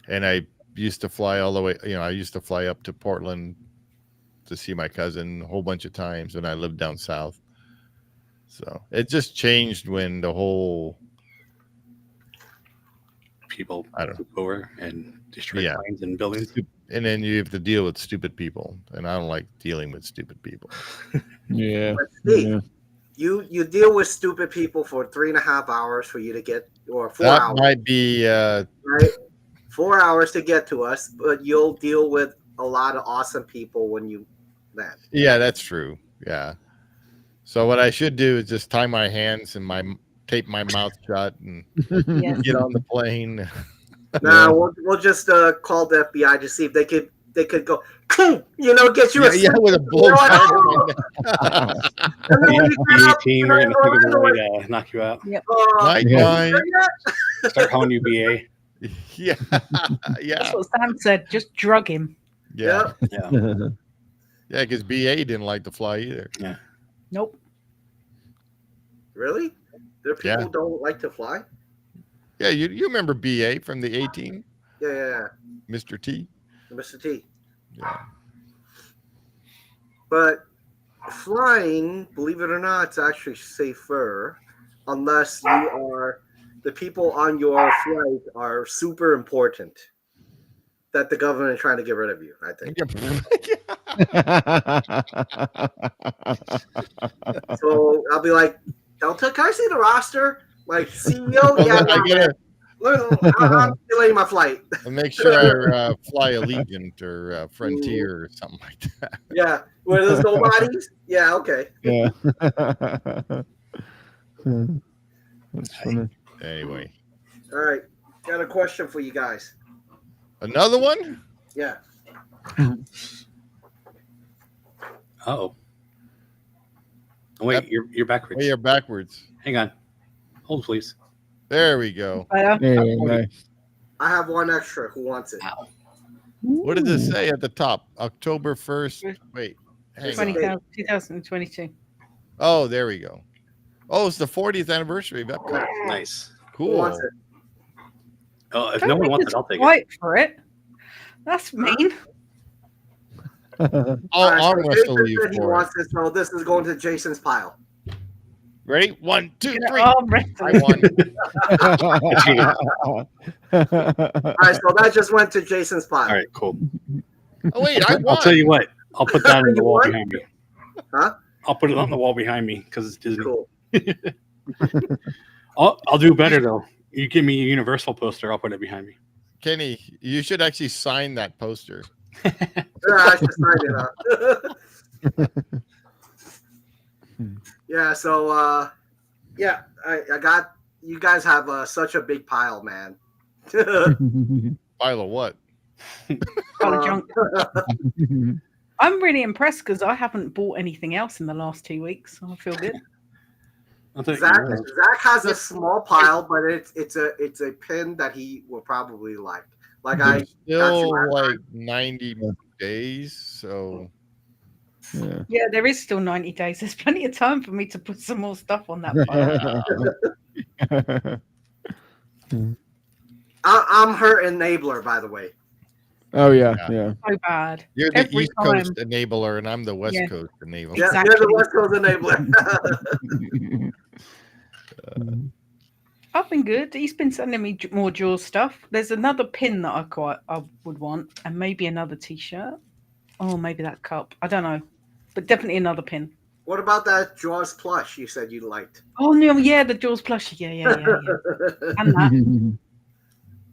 And I used to fly all the way. I used to fly up to Portland to see my cousin a whole bunch of times when I lived down south. So it just changed when the whole people took over and destroyed planes and buildings. And then you have to deal with stupid people, and I don't like dealing with stupid people. Yeah. But Steve, you deal with stupid people for 3.5 hours for you to get, or 4 hours. That might be right. 4 hours to get to us, but you'll deal with a lot of awesome people when you land. Yeah, that's true. Yeah. So what I should do is just tie my hands and tape my mouth shut and get on the plane. Nah, we'll just call the FBI to see if they could go, get you a with a blow. Knock you out. Yep. Night. Start calling you BA. Yeah. That's what Sam said. Just drug him. Yeah. Yeah, because BA didn't like to fly either. Yeah. Nope. Really? There are people who don't like to fly? Yeah, you remember BA from the 18? Yeah. Mr. T. Mr. T. Yeah. But flying, believe it or not, it's actually safer unless the people on your flight are super important that the government is trying to get rid of you, I think. So I'll be like, Delta, can I see the roster? Like, CEO? I'm delaying my flight. And make sure I fly Allegiant or Frontier or something like that. Yeah, where there's no bodies? Yeah, okay. Yeah. That's funny. Anyway. All right, got a question for you guys. Another one? Yeah. Oh, wait, you're backwards. Oh, you're backwards. Hang on. Hold, please. There we go. Nice. I have one extra. Who wants it? Ow. What does it say at the top? October 1st. Wait. Hang on. 2022. Oh, there we go. Oh, it's the 40th anniversary of Epcot. Nice. Cool. Who wants it? Oh, if no one wants it, I'll take it. Fight for it. That's mean. I'll wrestle you he for wants this, so this is going to Jason's pile. Ready? 1, 2, 3. Oh, I won. All right, so that just went to Jason's pile. All right, cool. Oh, wait, I won. I'll tell you what. I'll put that on the wall behind me. Huh? I'll put it on the wall behind me because it's Disney. Cool. I'll do better though. You give me a Universal poster, I'll put it behind me. Kenny, you should actually sign that poster. Yeah, I should sign it up. Yeah, so yeah, I got you guys have such a big pile, man. Pile of what? Pile of junk. I'm really impressed because I haven't bought anything else in the last 2 weeks. So I feel good. Zach has a small pile, but it's a pin that he will probably like. Like There's still like 90 days, so yeah, there is still 90 days. There's plenty of time for me to put some more stuff on that pile. I'm her enabler, by the way. Oh yeah, Yeah. yeah. So bad. You're the Every East time. Coast enabler, and I'm the West Yeah. Coast enabler. Yeah, Exactly. you're the West Coast enabler. I've been good. He's been sending me more Jaws stuff. There's another pin that I would want, and maybe another T-shirt. Oh, maybe that cup. I don't know, but definitely another pin. What about that Jaws plush you said you liked? Oh no, yeah, the Jaws plushie. Yeah. And that.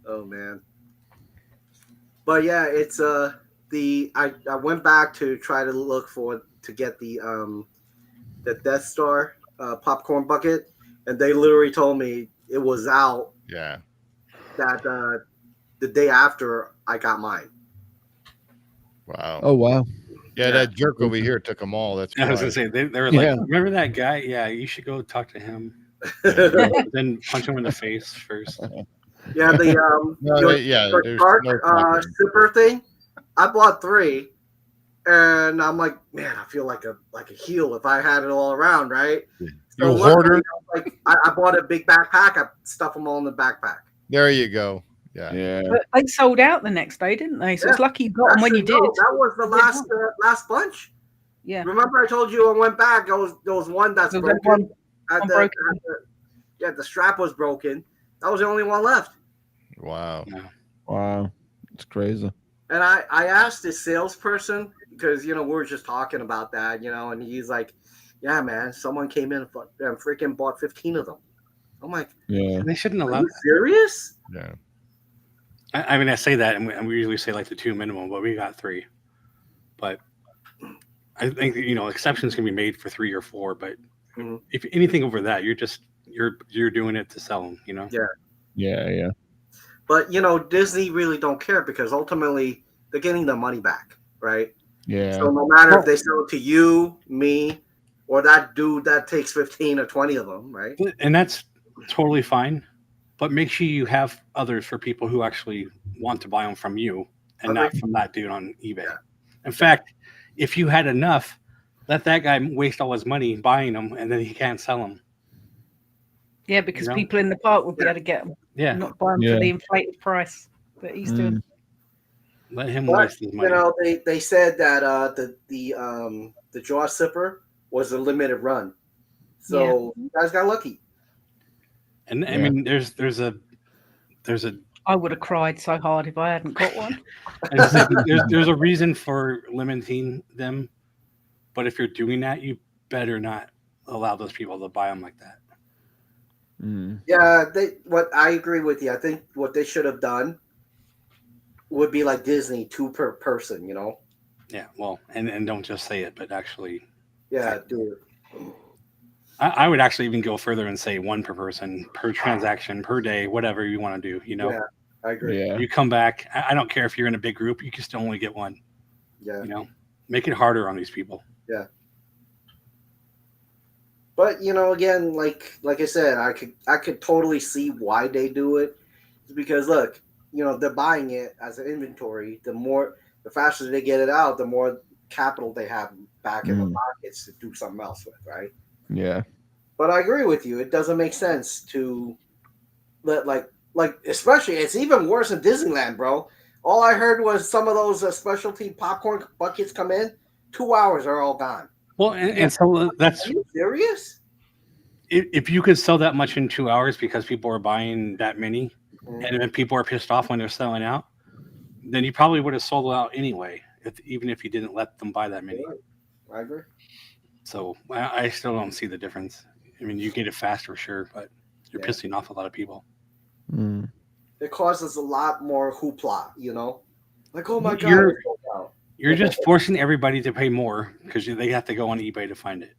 Oh man. But yeah, it's I went back to try to look to get the Death Star popcorn bucket, and they literally told me it was out Yeah. that the day after I got mine. Wow. Oh wow. Yeah, that jerk over here took them all. That's I was why. gonna say they were Yeah. like, remember that guy? Yeah, you should go talk to him. Then punch him in the face first. Yeah, the No, yeah, the there's shark no talking. super thing. I bought 3, and I'm like, man, I feel like a heel if I had it all around, right? You luckily, hoarder. Like I bought a big backpack. I stuff them all in the backpack. There you go. Yeah. Yeah. But they sold out the next day, didn't they? So it's Yeah. lucky you got them when you Actually, did. no, that was the last bunch. Yeah. Remember, I told you I went back. There was one that's There was that broken. one The strap was broken. That was the only one left. Wow. Wow. It's crazy. And I asked the salesperson because we were just talking about that, and he's like, "Yeah, man, someone came in and freaking bought 15 of them." I'm like, Yeah. They shouldn't "Are allow. you serious?" Yeah. I mean, I say that, and we usually say like the 2 minimum, but we got 3. But I think exceptions can be made for 3 or 4. But Mhm. if anything over that, you're doing it to sell them. Yeah. Yeah. But Disney really don't care because ultimately they're getting their money back, right? Yeah. So no matter if they sell it to you, me, or that dude that takes 15 or 20 of them, right? And that's totally fine. But make sure you have others for people who actually want to buy them from you and not from that dude on eBay. Yeah. In fact, if you had enough, let that guy waste all his money buying them, and then he can't sell them. Yeah, because people in the park would be able to get them. Yeah. Not buy them for the inflated price that he's doing. Let him But, waste his money. they said that the Jaw Sipper was a limited run. So you guys got lucky. And I mean, there's a I would have cried so hard if I hadn't got one. there's a reason for limiting them, but if you're doing that, you better not allow those people to buy them like that. Yeah, I agree with you. I think what they should have done would be like Disney, 2 per person, Yeah, well, and don't just say it, but actually, Yeah, do it. I would actually even go further and say 1 per person, per transaction, per day, whatever you want to do. Yeah, I agree. Yeah. You come back. I don't care if you're in a big group; you can still only get 1. Yeah. Make it harder on these people. Yeah. But again, like I said, I could totally see why they do it. It's because look, they're buying it as an inventory. The faster they get it out, the more capital they have back in the pockets to do something else with, right? Yeah. But I agree with you. It doesn't make sense to let like especially it's even worse in Disneyland, bro. All I heard was some of those specialty popcorn buckets come in, 2 hours are all gone. Well, and so that's. Are you serious? If you could sell that much in 2 hours because people are buying that many, and then people are pissed off when they're selling out, then you probably would have sold out anyway, even if you didn't let them buy that many. I agree. So I still don't see the difference. I mean, you get it fast for sure, but you're pissing off a lot of people. It causes a lot more hoopla, Like, oh my God. You're just forcing everybody to pay more because they have to go on eBay to find it.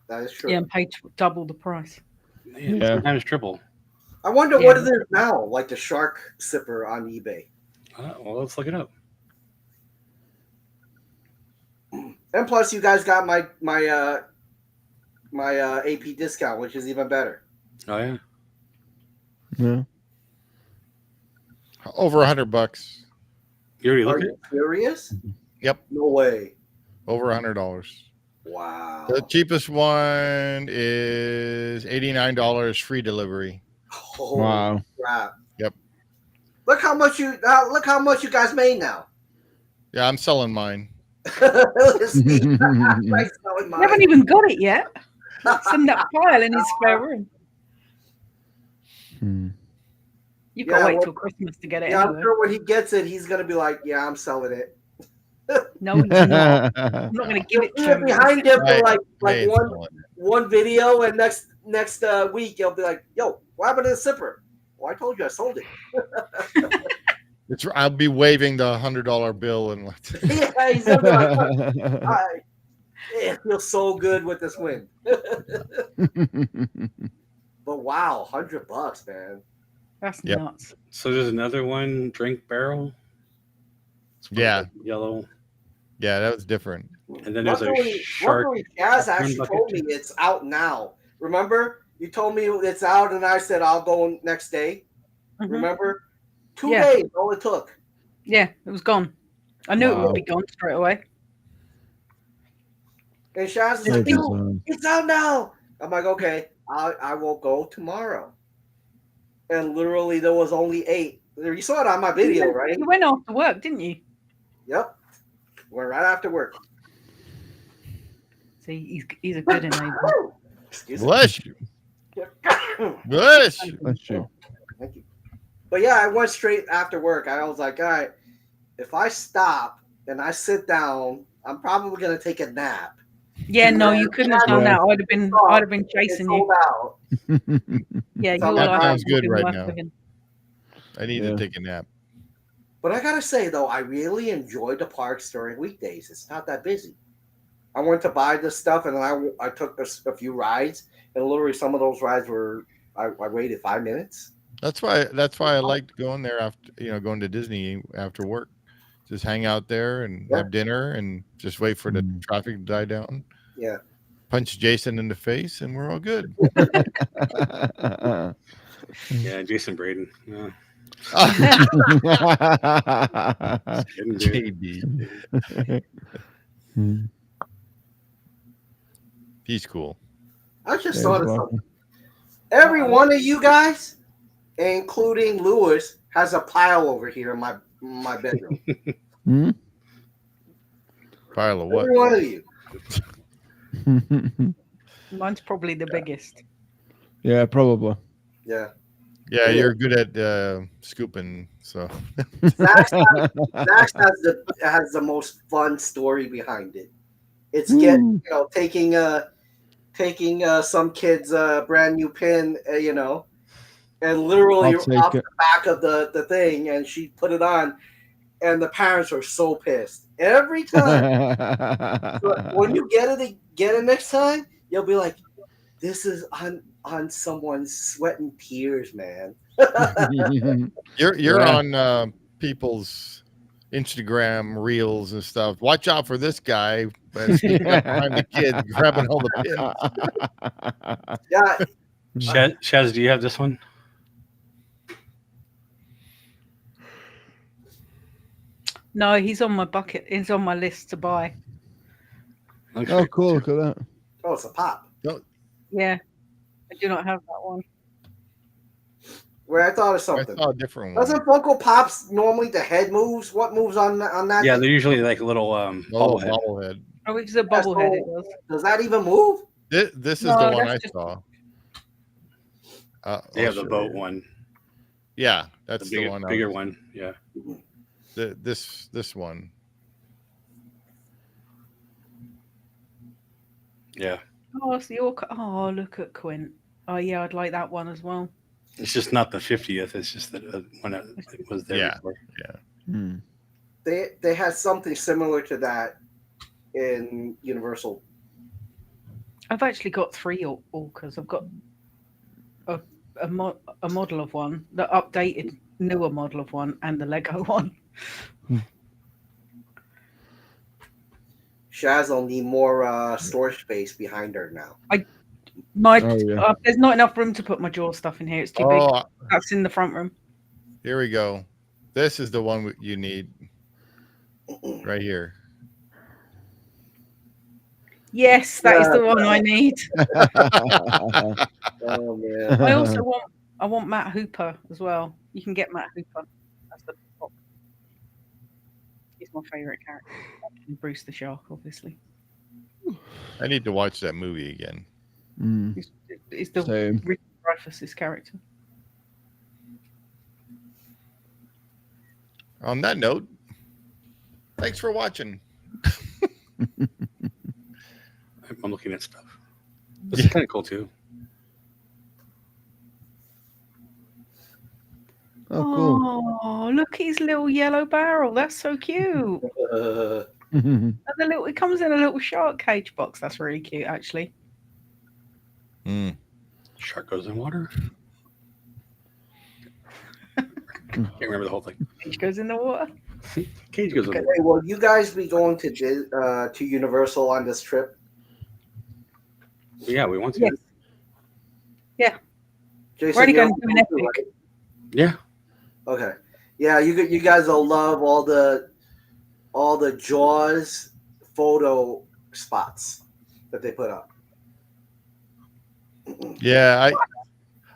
That is true. Yeah, and pay double the price. Yeah. Sometimes triple. I wonder what it is now, like the shark sipper on eBay. Well, let's look it up. And plus, you guys got my AP discount, which is even better. Oh yeah. Yeah. Over $100. You already Are looked you at it? serious? Yep. No way. Over $100. Wow. The cheapest one is $89 free delivery. Holy Wow. crap. Yep. Look how much you guys made now. Yeah, I'm selling mine. Steve, I'm selling You mine. haven't even got it yet. It's in that pile in his spare room. You've got to wait till Christmas to get it Yeah, anyway. I'm sure when he gets it, he's gonna be like, "Yeah, I'm selling it." No, he's not. I'm not going to give it to him. Behind him for like Hey, one video, and next week he'll be like, "Yo, what happened to the zipper?" Well, I told you I sold it. I'll be waving the $100 bill and Yeah, he's gonna be like, it feels so good with this win. But wow, $100, man. That's nuts. So there's another one, drink barrel. Yeah. Yellow. Yeah, that was different. And then there's a shark. Luckily, Shazz actually told me it's out now. Remember? You told me it's out, and I said I'll go next day. Mm-hmm. Remember? 2 days, all it took. Yeah, it was gone. I knew it would be gone straight away. And Shazz is like, it's out now. I'm like, okay, I will go tomorrow. And literally, there was only 8. You saw it on my video, right? You went after work, didn't you? Yep. Went right after work. See, he's a good enabler. Bless you. Bless you. Bless you. Thank you. But yeah, I went straight after work. I was like, all right, if I stop and I sit down, I'm probably gonna take a nap. Yeah, no, you couldn't have done that. I'd have been chasing you. Out. Yeah, So your sounds good right worth now. living. I need to take a nap. But I gotta say though, I really enjoy the parks during weekdays. It's not that busy. I went to buy this stuff, and then I took a few rides, and literally some of those rides were I waited 5 minutes. That's why I liked going there after going to Disney after work. Just hang out there and have dinner and just wait for the traffic to die down. Yeah. Punch Jason in the face and we're all good. Yeah, Jason Braden. Yeah. JB. He's cool. I just thought of something. Every one of you guys, including Lewis, has a pile over here in my bedroom. Pile of what? Every one of you. Mine's probably the biggest. Yeah, probably. Yeah. Yeah, you're good at scooping. So Zack has the most fun story behind it. It's taking some kid's brand new pin, and literally off the back of the thing, and she put it on, and the parents are so pissed every time. So when you get it next time, you'll be like, "This is on someone's sweat and tears, man." You're on people's Instagram reels and stuff. Watch out for this guy sneaking up behind the kid, grabbing all the pins. Yeah. Shazz, do you have this one? No, he's on my bucket. He's on my list to buy. Okay. Oh, cool! Look at that. Oh, it's a pop. Yeah, I do not have that one. Where I thought of something. I saw a different one. Doesn't Funko Pops normally the head moves? What moves on that? Yeah, they're usually like a little bobblehead. Bobblehead. Oh, it's a bobblehead. It does. Does that even move? This is the one I saw. They have the boat one. Yeah, that's the one. Bigger one. Yeah. This one. Yeah. Oh, it's the orca. Oh, look at Quint. Oh, yeah, I'd like that one as well. It's just not the 50th. It's just that when it was there before. Yeah. They had something similar to that in Universal. I've actually got 3 orcas. I've got a model of one, the updated, newer model of one, and the Lego one. Shazz will need more storage space behind her now. There's not enough room to put my Jaw stuff in here. It's too big. That's in the front room. Here we go. This is the one you need right here. Yes, that is the one I need. Oh man! I also want Matt Hooper as well. You can get Matt Hooper. That's the top. He's my favourite character. Bruce the Shark, obviously. I need to watch that movie again. Mm. He's the Same. Richard Dreyfuss's character. On that note, thanks for watching. I'm looking at stuff. This is kind of cool too. Oh, cool. Oh, look at his little yellow barrel. That's so cute. And it comes in a little shark cage box. That's really cute, actually. Mm. Shark goes in water. Can't remember the whole thing. Cage goes in the water. Cage goes in Okay, water. will you guys be going to Universal on this trip? Yeah, we want to. Yes. Yeah. Jason, We're already you're going to an too, epic. right? Yeah. Okay. Yeah, you guys will love all the Jaws photo spots that they put up. Yeah,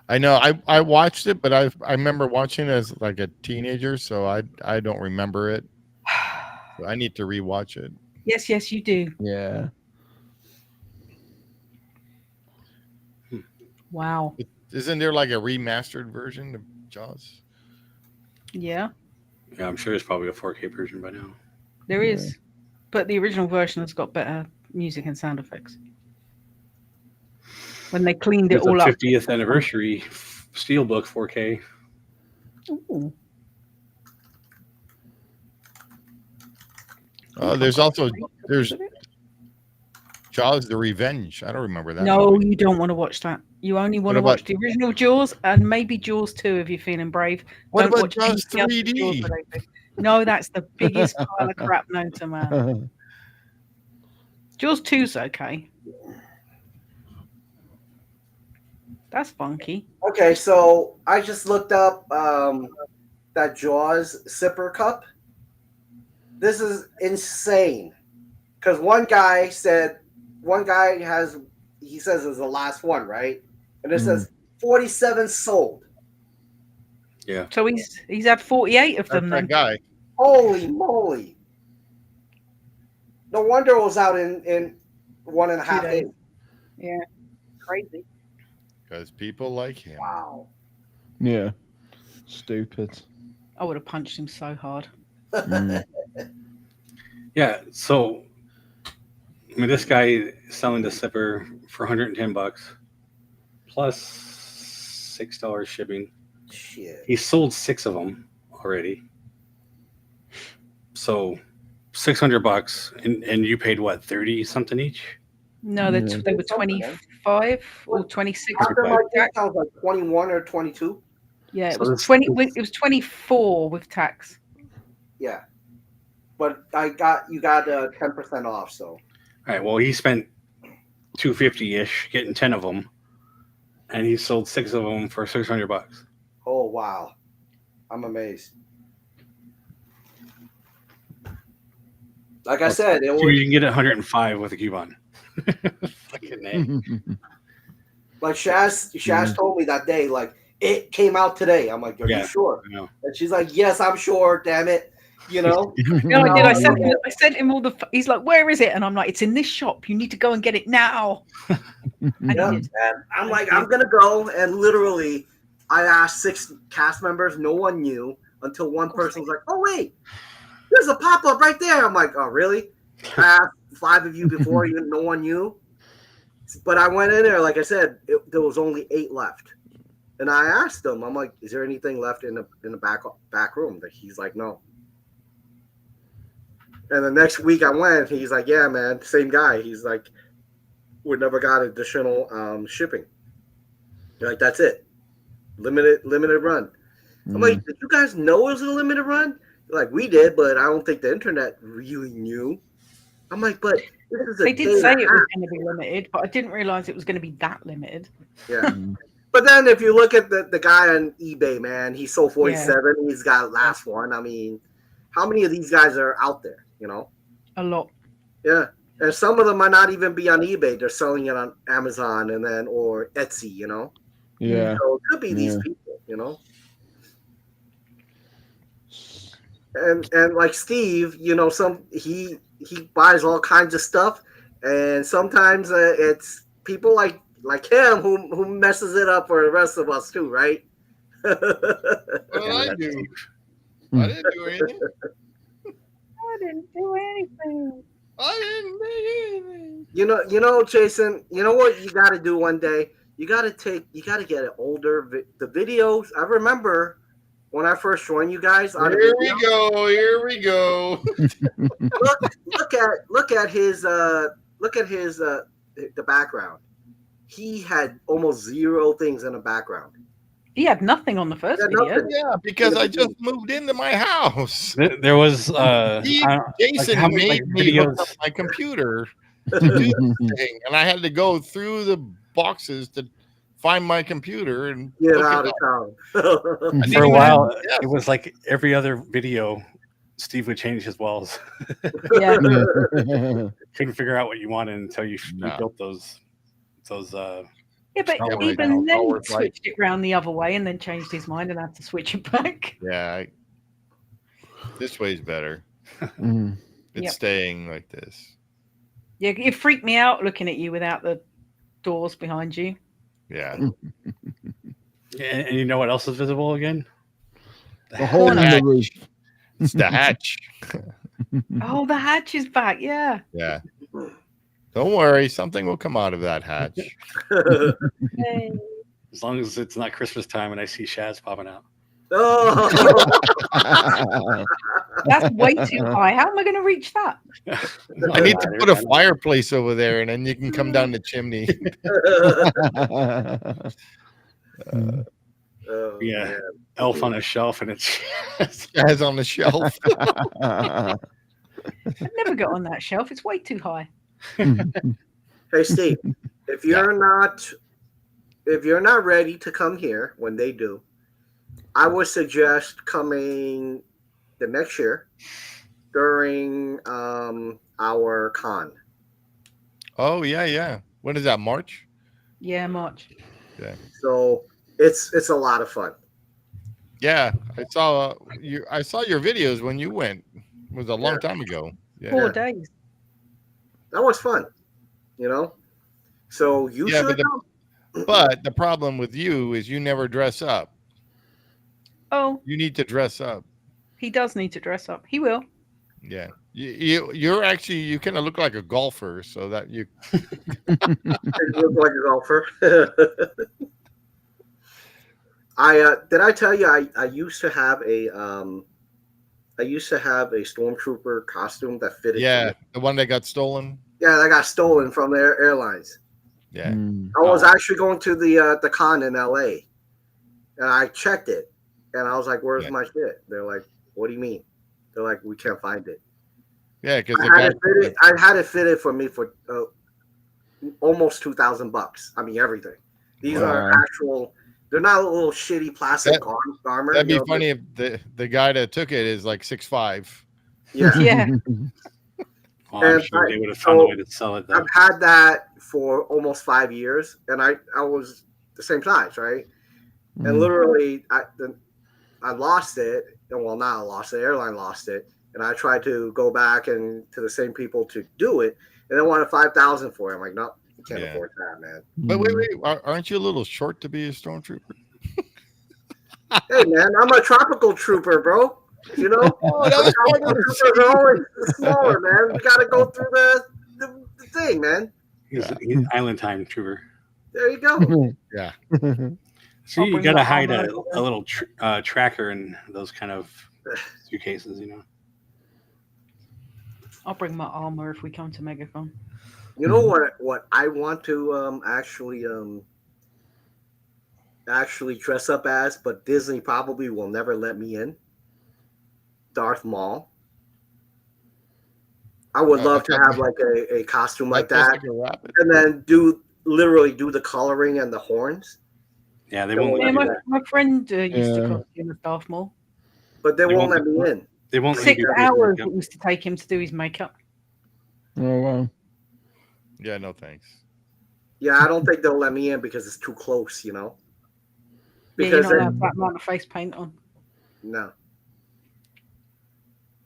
I know. I watched it, but I remember watching it as like a teenager, so I don't remember it. So I need to rewatch it. Yes, you do. Yeah. Wow. Isn't there like a remastered version of Jaws? Yeah, Yeah, I'm sure there's probably a 4K version by now. there is. But the original version has got better music and sound effects. When they cleaned it It's a all up. 50th anniversary steelbook 4K. Ooh. There's Jaws: The Revenge. I don't remember that. No, movie. you don't want to watch that. You only want What to about- watch the original Jaws and maybe Jaws 2 if you're feeling brave. What Don't about watch Jaws anything else with 3D? Jaws related. No, that's the biggest pile of crap known to man. Jaws 2's okay. That's funky. Okay, so I just looked up that Jaws sipper cup. This is insane. Because one guy says it's the last one, right? And it says 47 sold. Yeah. So he's had 48 of them That's then. that guy. Holy moly. No wonder it was out in 1.5 days. days. Yeah. Crazy. Because people like him. Wow. Yeah. Stupid. I would have punched him so hard. Mm. Yeah. So, I mean, this guy is selling the sipper for $110 plus $6 shipping. Shit. He sold 6 of them already. So, $600, and you paid what, 30 something each? No, they were 25 or 26. After my with tax. discount was like 21 or 22. Yeah, it So was this- 20. It was 24 with tax. Yeah. But you got 10% off, so. All right. Well, he spent $250-ish getting 10 of them, and he sold 6 of them for $600. Oh wow. I'm amazed. Like I said, it You was can get 105 with a coupon. Fucking A. like Shazz told me that day, like it came out today. I'm like, are Yeah. you sure? I know. And she's like, yes, I'm sure, damn it. You know? No, I did. I sent him all the. He's like, "Where is it?" And I'm like, "It's in this shop. You need to go and get it now." And Yeah. he did. And I'm like, I'm gonna go, and literally I asked 6 cast members, no one knew until one person was like, oh wait, there's a pop-up right there. I'm like, oh really? I asked 5 of you before, even no one knew. But I went in there, like I said, there was only 8 left. And I asked him, I'm like, is there anything left in the back room? He's like, no. And the next week I went, he's like, yeah, man, same guy. He's like, we never got additional shipping. You're like, that's it. Limited run. I'm like, did you guys know it was a limited run? They're like, we did, but I don't think the internet really knew. I'm like, but this is They did say it was going to be limited, but I didn't realize it was going to be that limited. Yeah. But then if you look at the guy on eBay, man, he sold 47. He's got last one. I mean, how many of these guys are out there, you know? A lot. Yeah. And some of them might not even be on eBay. They're selling it on Amazon and then or Etsy, you know? Yeah. So it could be these people, you know? and like Steve, you know, he buys all kinds of stuff, and sometimes it's people like him who messes it up for the rest of us too, right? What did I do? I didn't do anything. I didn't do anything. I didn't do anything. You know, Jason. You know what you got to do one day. You got to get an older the videos. I remember when I first joined you guys. Here we go. Here we go. Look at his the background. He had almost zero things in the background. He had nothing on the first video. Nothing. Yeah, because I just moved into my house. There was Jason how many, made me hook up my computer to do this thing, and I had to go through the boxes to find my computer and get out of town. For a while, it was like every other video, Steve would change his walls. Yeah. Couldn't figure out what you wanted until you built those. Yeah, but Not even worth then it. switched it round the other way and then changed his mind and had to switch it back. Yeah, this way's better. Mm. It's staying like this. Yeah, it freaked me out looking at you without the doors behind you. Yeah. And you know what else is visible again? The hole in the roof. It's the hatch. Oh, the hatch is back. Yeah. Yeah. Don't worry, something will come out of that hatch. Hey. As long as it's not Christmas time and I see Shazz popping out. Oh. That's way too high. How am I going to reach that? I need to put a fireplace over there, and then you can come down the chimney. Oh, yeah, man. elf on a shelf, and it's Shazz on the shelf. I'd never get on that shelf. It's way too high. Hey Steve, if you're not ready to come here when they do, I would suggest coming the next year during our con. Oh yeah. When is that? March? Yeah, March. Yeah. So it's a lot of fun. Yeah, I saw your videos when you went. It was a long time ago. Yeah. 4 days. That was fun, you know. So you should. But the problem with you is you never dress up. Oh, You need to dress up. he does need to dress up. He will. Yeah, you're actually, you kind of look like a golfer, so that you look like a golfer. Did I tell you I used to have a stormtrooper costume that fitted. Yeah, the one that got stolen. Yeah, that got stolen from their airlines. Yeah, I was actually going to the con in LA, and I checked it, and I was like, "Where's my shit?" They're like, "What do you mean?" They're like, "We can't find it." Yeah, because I had it fitted for me for almost $2,000. I mean, everything. These are actual. They're not a little shitty plastic armor. That'd be funny if the guy that took it is like 6'5". Yeah. Yeah. Oh, I'm sure they would have found a way to sell it. Though. I've had that for almost 5 years, and I was the same size, right? And literally, I lost it. Well, not I lost it. The airline lost it, and I tried to go back and to the same people to do it, and they wanted $5,000 for it. I'm like, no, you can't afford that, man. But wait, aren't you a little short to be a stormtrooper? Hey, man, I'm a tropical trooper, bro. You know, tropical troopers are always smaller, man. We got to go through the thing, man. He's island time trooper. There you go. Yeah. So you got to hide a little tracker in those kind of suitcases, you know. I'll bring my armor if we come to MegaCon. You know what I want to actually dress up as, but Disney probably will never let me in. Darth Maul. I would love to have like a costume like that, and then literally do the coloring and the horns. Yeah, they won't. My friend used to costume as Darth Maul, but they won't let me in. They won't. 6 hours it used to take him to do his makeup. Oh wow. Yeah, no thanks. Yeah, I don't think they'll let me in because it's too close, you know. Because you don't have that amount of face paint on. No.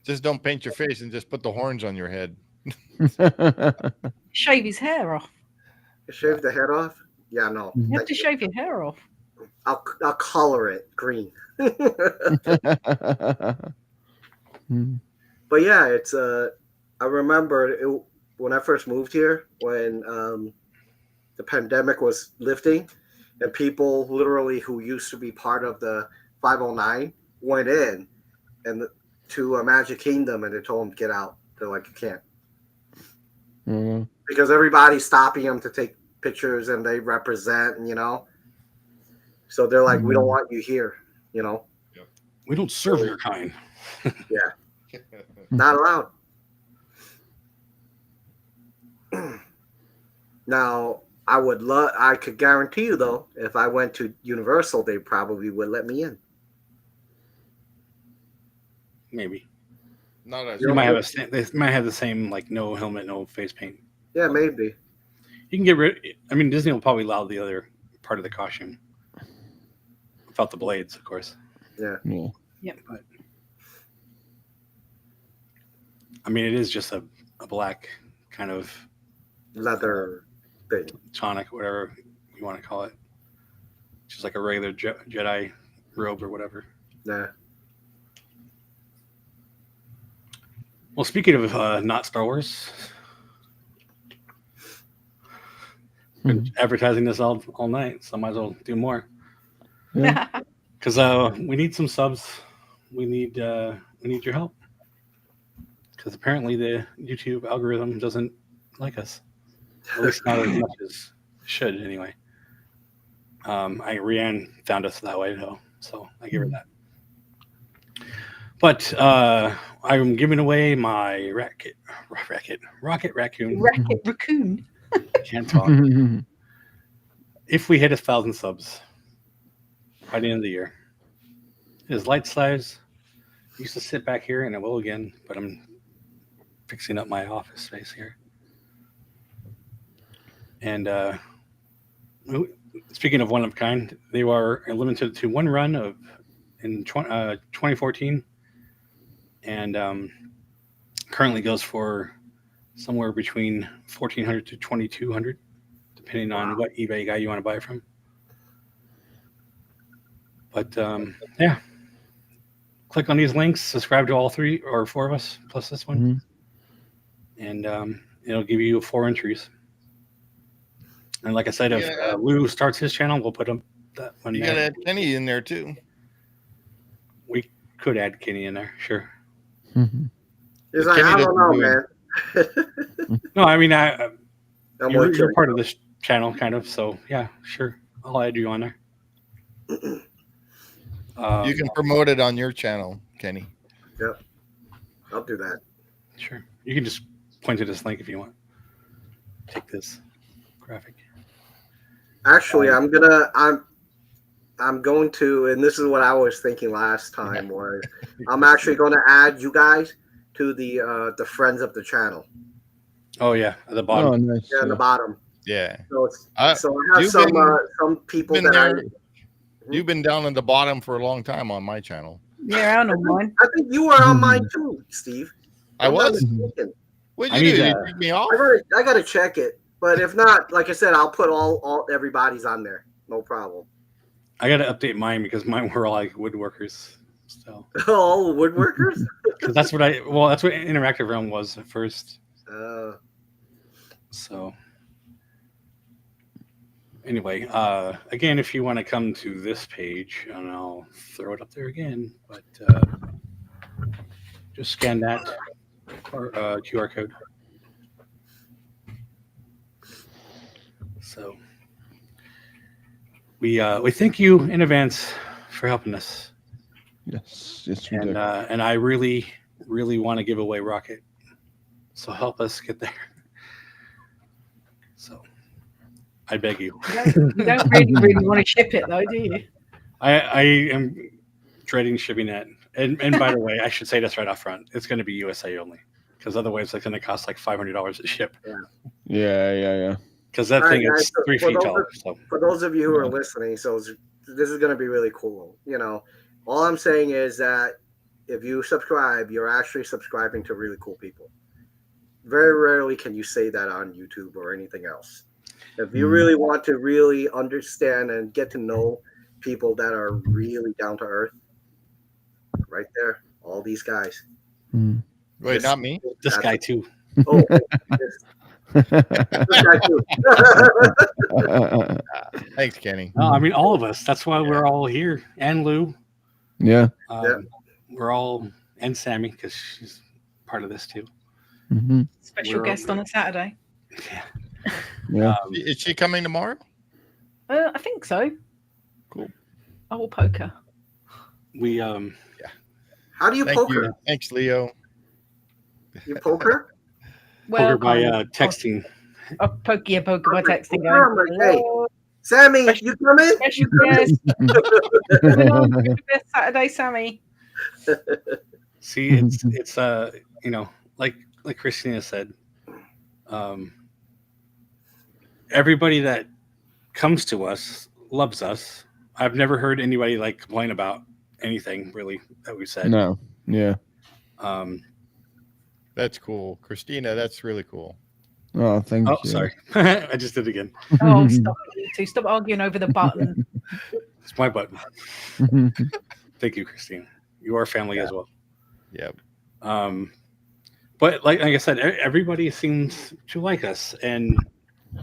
Just don't paint your face and just put the horns on your head. Shave his hair off. Shave the head off? Yeah, no. You have thank to you. shave your hair off. I'll color it green. But yeah, it's I remember it, when I first moved here, when the pandemic was lifting, and people literally who used to be part of the 509 went in and to a Magic Kingdom, and they told them get out. They're like, you can't, because everybody's stopping them to take pictures, and they represent, and so they're like, we don't want you here, We don't serve your kind. Yeah. Not allowed. Now, I could guarantee you, though, if I went to Universal, they probably would let me in. Maybe. Not as They might have the same, like, no helmet, no face paint. Yeah, maybe. You can get rid. I mean, Disney will probably allow the other part of the costume without the blades, of course. Yeah. But I mean, it is just a black kind of Leather thing. tonic, whatever you want to call it. Just like a regular Jedi robe or whatever. Yeah. Well, speaking of not Star Wars, been advertising this all night, so I might as well do more. Because we need some subs. We need your help. Because apparently the YouTube algorithm doesn't like us. At least not as much as it should, anyway. Rianne found us that way, though, so I give her that. But I'm giving away my Rocket Raccoon. Rocket Raccoon. Can't talk. If we hit 1,000 subs by the end of the year, it is light size. I used to sit back here, and I will again, but I'm fixing up my office space here. And speaking of one of a kind, they were limited to one run in 2014, and currently goes for somewhere between $1,400 to $2,200, depending on what eBay guy you want to buy it from. But yeah, click on these links, subscribe to all 3 or 4 of us plus this one, and it'll give you 4 entries. And like I said, if Lou starts his channel, we'll put him that one. You gotta add Kenny in there too. We could add Kenny in there, sure. He's like, I don't know, man. No, I mean, you're part of this. this channel, kind of. So yeah, sure, I'll add you on there. You can promote it on your channel, Kenny. Yep, I'll do that. Sure, you can just point to this link if you want. Take this graphic. Actually, I'm going to, and this is what I was thinking last time, was I'm actually going to add you guys to the friends of the channel. Oh yeah, at the bottom. Oh, nice. Yeah, at the bottom. Yeah. So, I have some people that You've been down in the bottom for a long time on my channel. Yeah, I know mine. I think you were on mine too, Steve. I was. What'd you do? Did you take me off? I gotta check it, but if not, like I said, I'll put all everybody's on there. No problem. I got to update mine because mine were all like woodworkers. So. Oh, woodworkers? Because that's what Interactive Realm was at first. So anyway, again, if you want to come to this page, and I'll throw it up there again, but just scan that QR code. So we thank you in advance for helping us. Yes, and I really want to give away Rocket, so help us get there. So I beg you. You don't really want to ship it though, do you? I am dreading shipping that. And by the way, I should say this right off front. It's going to be USA only, because otherwise it's going to cost like $500 to ship. Yeah. Because that thing is 3 feet tall. So. For those of you who are listening, so this is going to be really cool. You know, all I'm saying is that if you subscribe, you're actually subscribing to really cool people. Very rarely can you say that on YouTube or anything else. If you really want to really understand and get to know people that are really down to earth, right there, all these guys. Wait, This- not me. This guy too. Oh, this guy too. Thanks, Kenny. No, I mean all of us. That's why we're all here. And Lou. Yeah. We're all, and Sammy, because she's part of this too. Mhm. Special guest on a Saturday. Yeah. Yeah. Is she coming tomorrow? I think so. Cool. I will poke her. We How do you Thank poke you. her? Thanks, Leo. You poke her? Well, by kind of. texting. I'll poke you by texting. I'm Going, like, hey, "Hello, Sammy, you coming? special guest. Coming on, special guest Saturday, Sammy. See, it's you know, like Christina said, everybody that comes to us loves us. I've never heard anybody like complain about anything really that we said. No. Yeah. That's cool. Christina, that's really cool. Oh, thank Oh, you. sorry. I just did it again. Oh, stop it, you two. Stop arguing over the button. It's my button. Thank you, Christine. You are family as well. Yep. But like I said, everybody seems to like us, and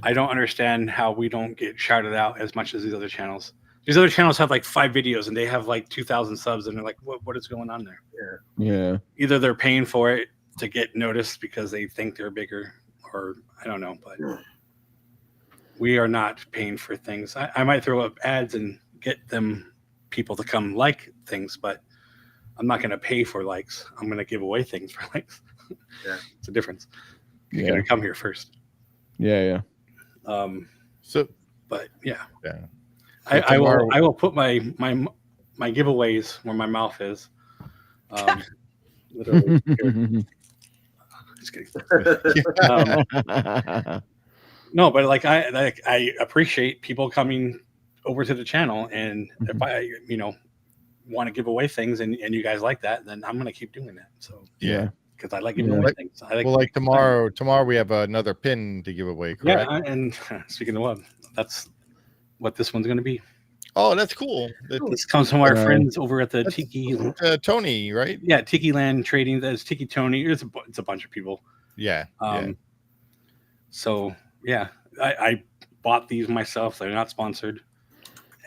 I don't understand how we don't get shouted out as much as these other channels. These other channels have like 5 videos, and they have like 2,000 subs, and they're like, "What is going on there?" Yeah. Either they're paying for it to get noticed because they think they're bigger, or I don't know. But we are not paying for things. I might throw up ads and get them people to come like things, but I'm not going to pay for likes. I'm going to give away things for likes. Yeah. It's a difference. You're Yeah. going to come here first. Yeah. So But yeah, yeah. I will put my giveaways where my mouth is. Literally. Here. Just kidding. No, but like I appreciate people coming over to the channel, and if I want to give away things and you guys like that, then I'm gonna keep doing that. So Yeah. because I like giving Yeah. away things. I Well, like tomorrow we have another pin to give away, correct? yeah. And speaking of what, that's what this one's gonna be. Oh, that's cool. This comes from our Right. friends over at the That's- Tiki. Tony, right? Yeah, Tiki Land Trading. That's Tiki Tony. It's a bunch of people. Yeah. Yeah. So yeah, I bought these myself. They're not sponsored,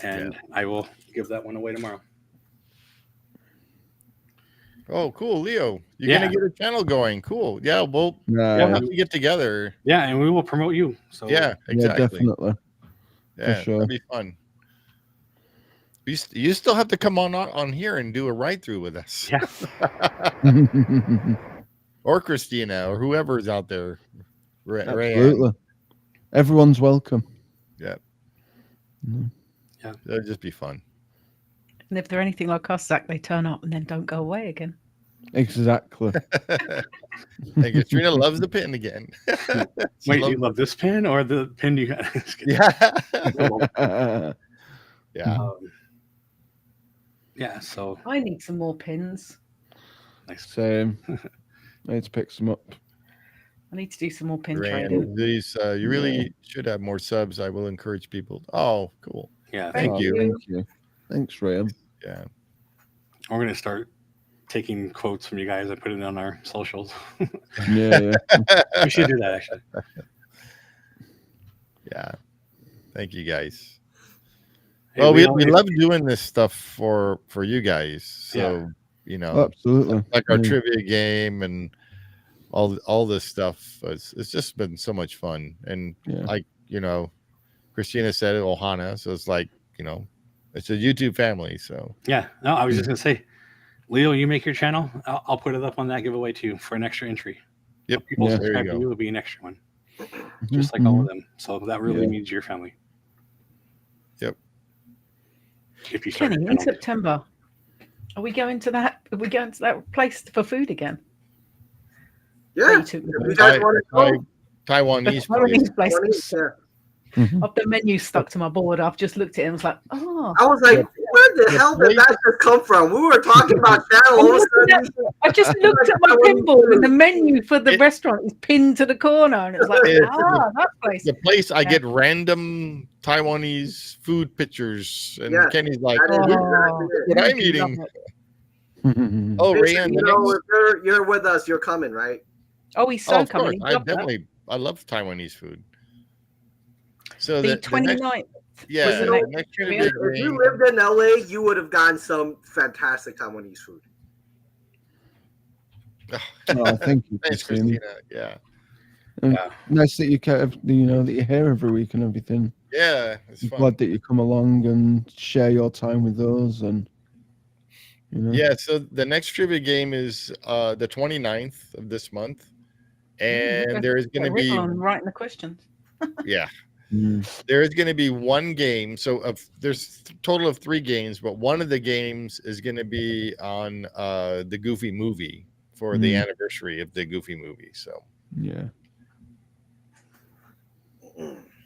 and I will give that one away tomorrow. Oh, cool, Leo. You're Yeah. gonna get a channel going. Cool. Yeah, we'll Yeah. have to get together. Yeah, and we will promote you. So Yeah, Yeah, exactly. definitely. Yeah, sure. that'd be fun. You still have to come on here and do a ride-through with us. Yeah. Or Christina or whoever's out there. Absolutely. Everyone's welcome. Yeah. Mm. Yeah. That'd just be fun. And if they're anything like us, Zach, they turn up and then don't go away again. Exactly. And Katrina loves the pin again. She Wait, do loves- you love this pin or the pin you got? Just kidding. Yeah. Yeah. Yeah. So I need some more pins. nice. Same. I need to pick some up. I need to do some more pin Rand, trading. these you really should have more subs. I will encourage people. Oh, cool. Yeah. Thank Oh, you. Thank you. Thanks, Ryan. Yeah. We're gonna start taking quotes from you guys and put it on our socials. Yeah. We should do that actually. Yeah. Thank you guys. Hey, Well, we all- love doing this stuff for you guys. So, Absolutely. like our Yeah. trivia game and all this stuff. It's just been so much fun. And Yeah. like, Christina said it, Ohana. So it's like, it's a YouTube family. So Yeah. No, I was just gonna say, Leo, you make your channel. I'll put it up on that giveaway too for an extra entry. yep. People Yeah. There subscribe you to go. you, will be an extra one, just like all of them. So that really Yeah. means your family. Yep. If you start Kenny, your in channel. September, are we going to that? Are we going to that place for food again? Yeah. You If two- you guys want to go, Taiwanese Taiwanese place. place. yeah. Of the menu stuck to my board, I've just looked at it and was like, oh, I was like, where the hell did that just come from? We were talking about channel. All of a sudden, I just looked at my pinboard and the menu for the restaurant is pinned to the corner, and it's like, that place. The place I get random Taiwanese food pictures, and Kenny's like, that is "What I'm eating." Oh, Listen, Rayan, if you're with us, you're coming, right? Oh, he's so of course. coming. I love Taiwanese food. So The 29th. Yeah. The next next trivia. If you lived in LA, you would have gotten some fantastic Taiwanese food. Oh, thank you, Thanks, Christina. Yeah. Nice that you that you're here every week and everything. Yeah, it's I'm fun. glad that you come along and share your time with us, and Yeah, so the next trivia game is the 29th of this month, and there is going to be writing the questions. there is going to be one game. So there's a total of 3 games, but one of the games is going to be on the Goofy movie for the anniversary of the Goofy movie. So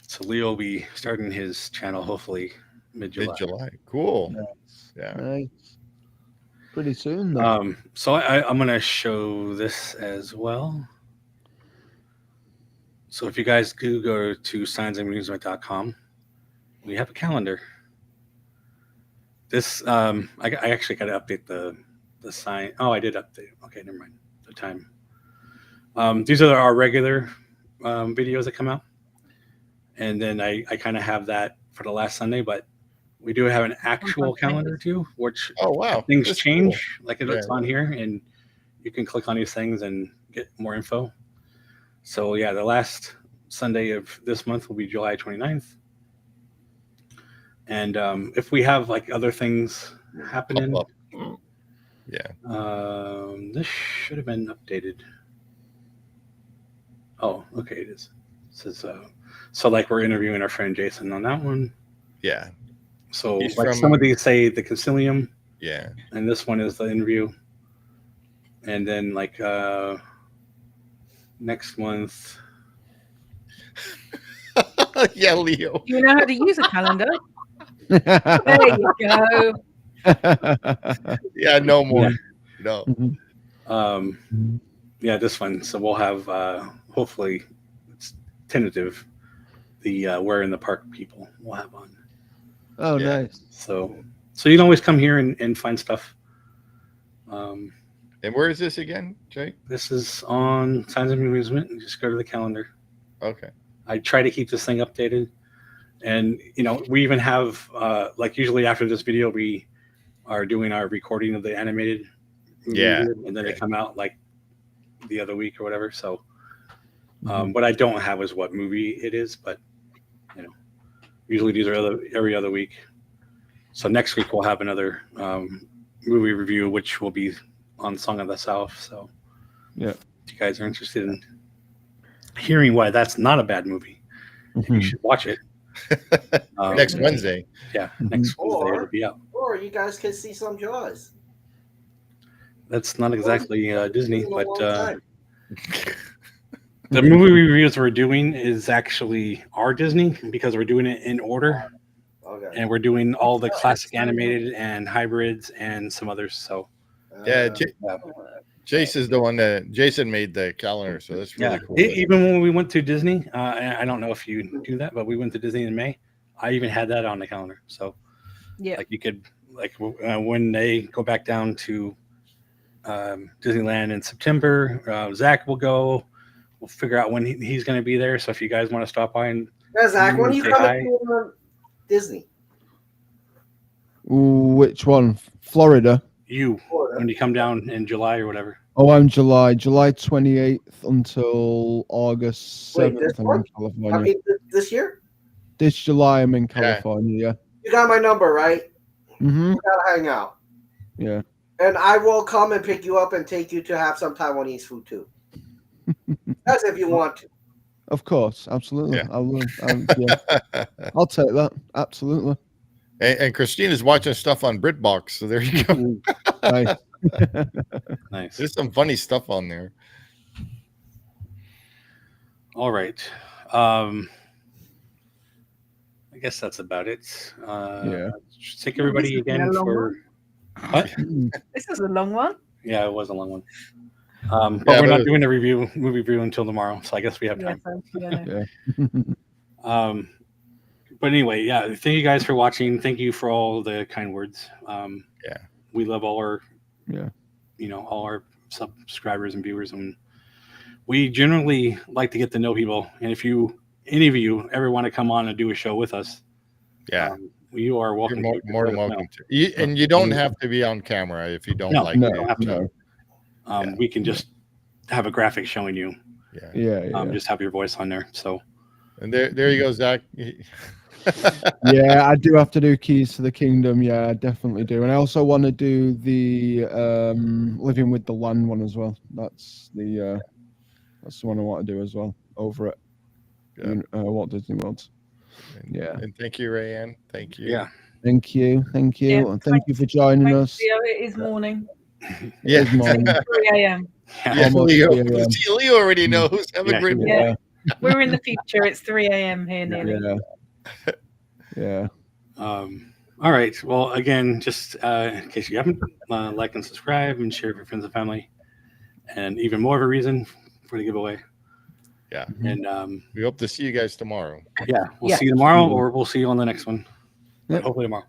So Leo will be starting his channel hopefully mid-July. Cool. Nice. Pretty soon, though. So I'm going to show this as well. So if you guys do go to signsandmusement.com, we have a calendar. This I actually got to update the sign. Oh, I did update. Okay, never mind. The time. These are our regular videos that come out, and then I kind of have that for the last Sunday, but we do have an actual calendar too, which things That's change. cool. Like it's on here, and you can click on these things and get more info. So yeah, the last Sunday of this month will be July 29th. And if we have like other things happening, this should have been updated. Oh, okay, it is. It says so like we're interviewing our friend Jason on that one. Yeah. So He's like from- some of these say the Concilium. Yeah. And this one is the interview. And then like next month. Yeah, Leo. Do you know how to use a calendar? There you go. Yeah, no more. No. Yeah, this one. So we'll have hopefully it's tentative. The We're in the Park people we'll have on. Oh, nice. So you can always come here and find stuff. And where is this again, Jake? This is on Signs of Amusement. Just go to the calendar. Okay. I try to keep this thing updated. And, we even have, like usually after this video, we are doing our recording of the animated movie, and then they come out like the other week or whatever. So what I don't have is what movie it is, but, usually these are every other week. So next week we'll have another movie review, which will be on Song of the South. So if you guys are interested in hearing why that's not a bad movie, you should watch it. Next Wednesday. Yeah, next Wednesday it'll be out. Or you guys can see some Jaws. That's not exactly Disney, but the movie reviews we're doing is actually our Disney because we're doing it in order. Okay. And we're doing all the classic animated and hybrids and some others. So Jason's the one that Jason made the calendar, so that's really cool. Even when we went to Disney, I don't know if you do that, but we went to Disney in May. I even had that on the calendar. So like you could when they go back down to Disneyland in September, Zack will go. We'll figure out when he's going to be there. So if you guys want to stop by and Zack, when are you coming to Disney? Which one? Florida. When you come down in July or whatever. Oh, I'm July 28th until August 7th. I'm in California. I mean, this year? This July, I'm in California. You got my number, right? Mm-hmm. We gotta hang out. Yeah. And I will come and pick you up and take you to have some Taiwanese food too. That's if you want to. Of course, absolutely. Yeah. I'll take that. Absolutely. And Christina's watching stuff on BritBox, so there you go. Nice. Nice. There's some funny stuff on there. All right. I guess that's about it. Yeah. Thank everybody This has been again a long for what? This is a long one. Yeah, it was a long one. But Yeah, we're but not doing a movie review until tomorrow, so I guess we have Yeah, time. so, yeah. Yeah. But anyway, yeah, thank you guys for watching. Thank you for all the kind words. Yeah. We love all our, Yeah. all our subscribers and viewers, and we generally like to get to know people. And if any of you ever want to come on and do a show with us, Yeah. you are You're welcome. more than welcome to. And you don't have to be on camera if you don't like No, it. don't have to. no. We can just have a graphic showing you. Yeah. Yeah. Just have your voice on there. So, And there you go, Zach. Yeah, I do have to do Keys to the Kingdom. Yeah, I definitely do. And I also want to do the Living with the Land one as well. That's the one I want to do as well over at Walt Disney World. Yeah. And thank you, Rayanne. Thank you. yeah. Thank you. Yeah, And thank you for joining us. Leo, it is morning. Yeah. Good morning. 3 a.m. Yeah, Almost Leo. 3 a.m. See, Leo already knows. Have a great Yeah. We're in the future. It's 3 a.m. here nearly. Yeah. All right. Well, again, just in case you haven't, like and subscribe and share with your friends and family. And even more of a reason for the giveaway. Yeah. And we hope to see you guys tomorrow. yeah, we'll see you tomorrow, or we'll see you on the next one. Yep. Hopefully tomorrow.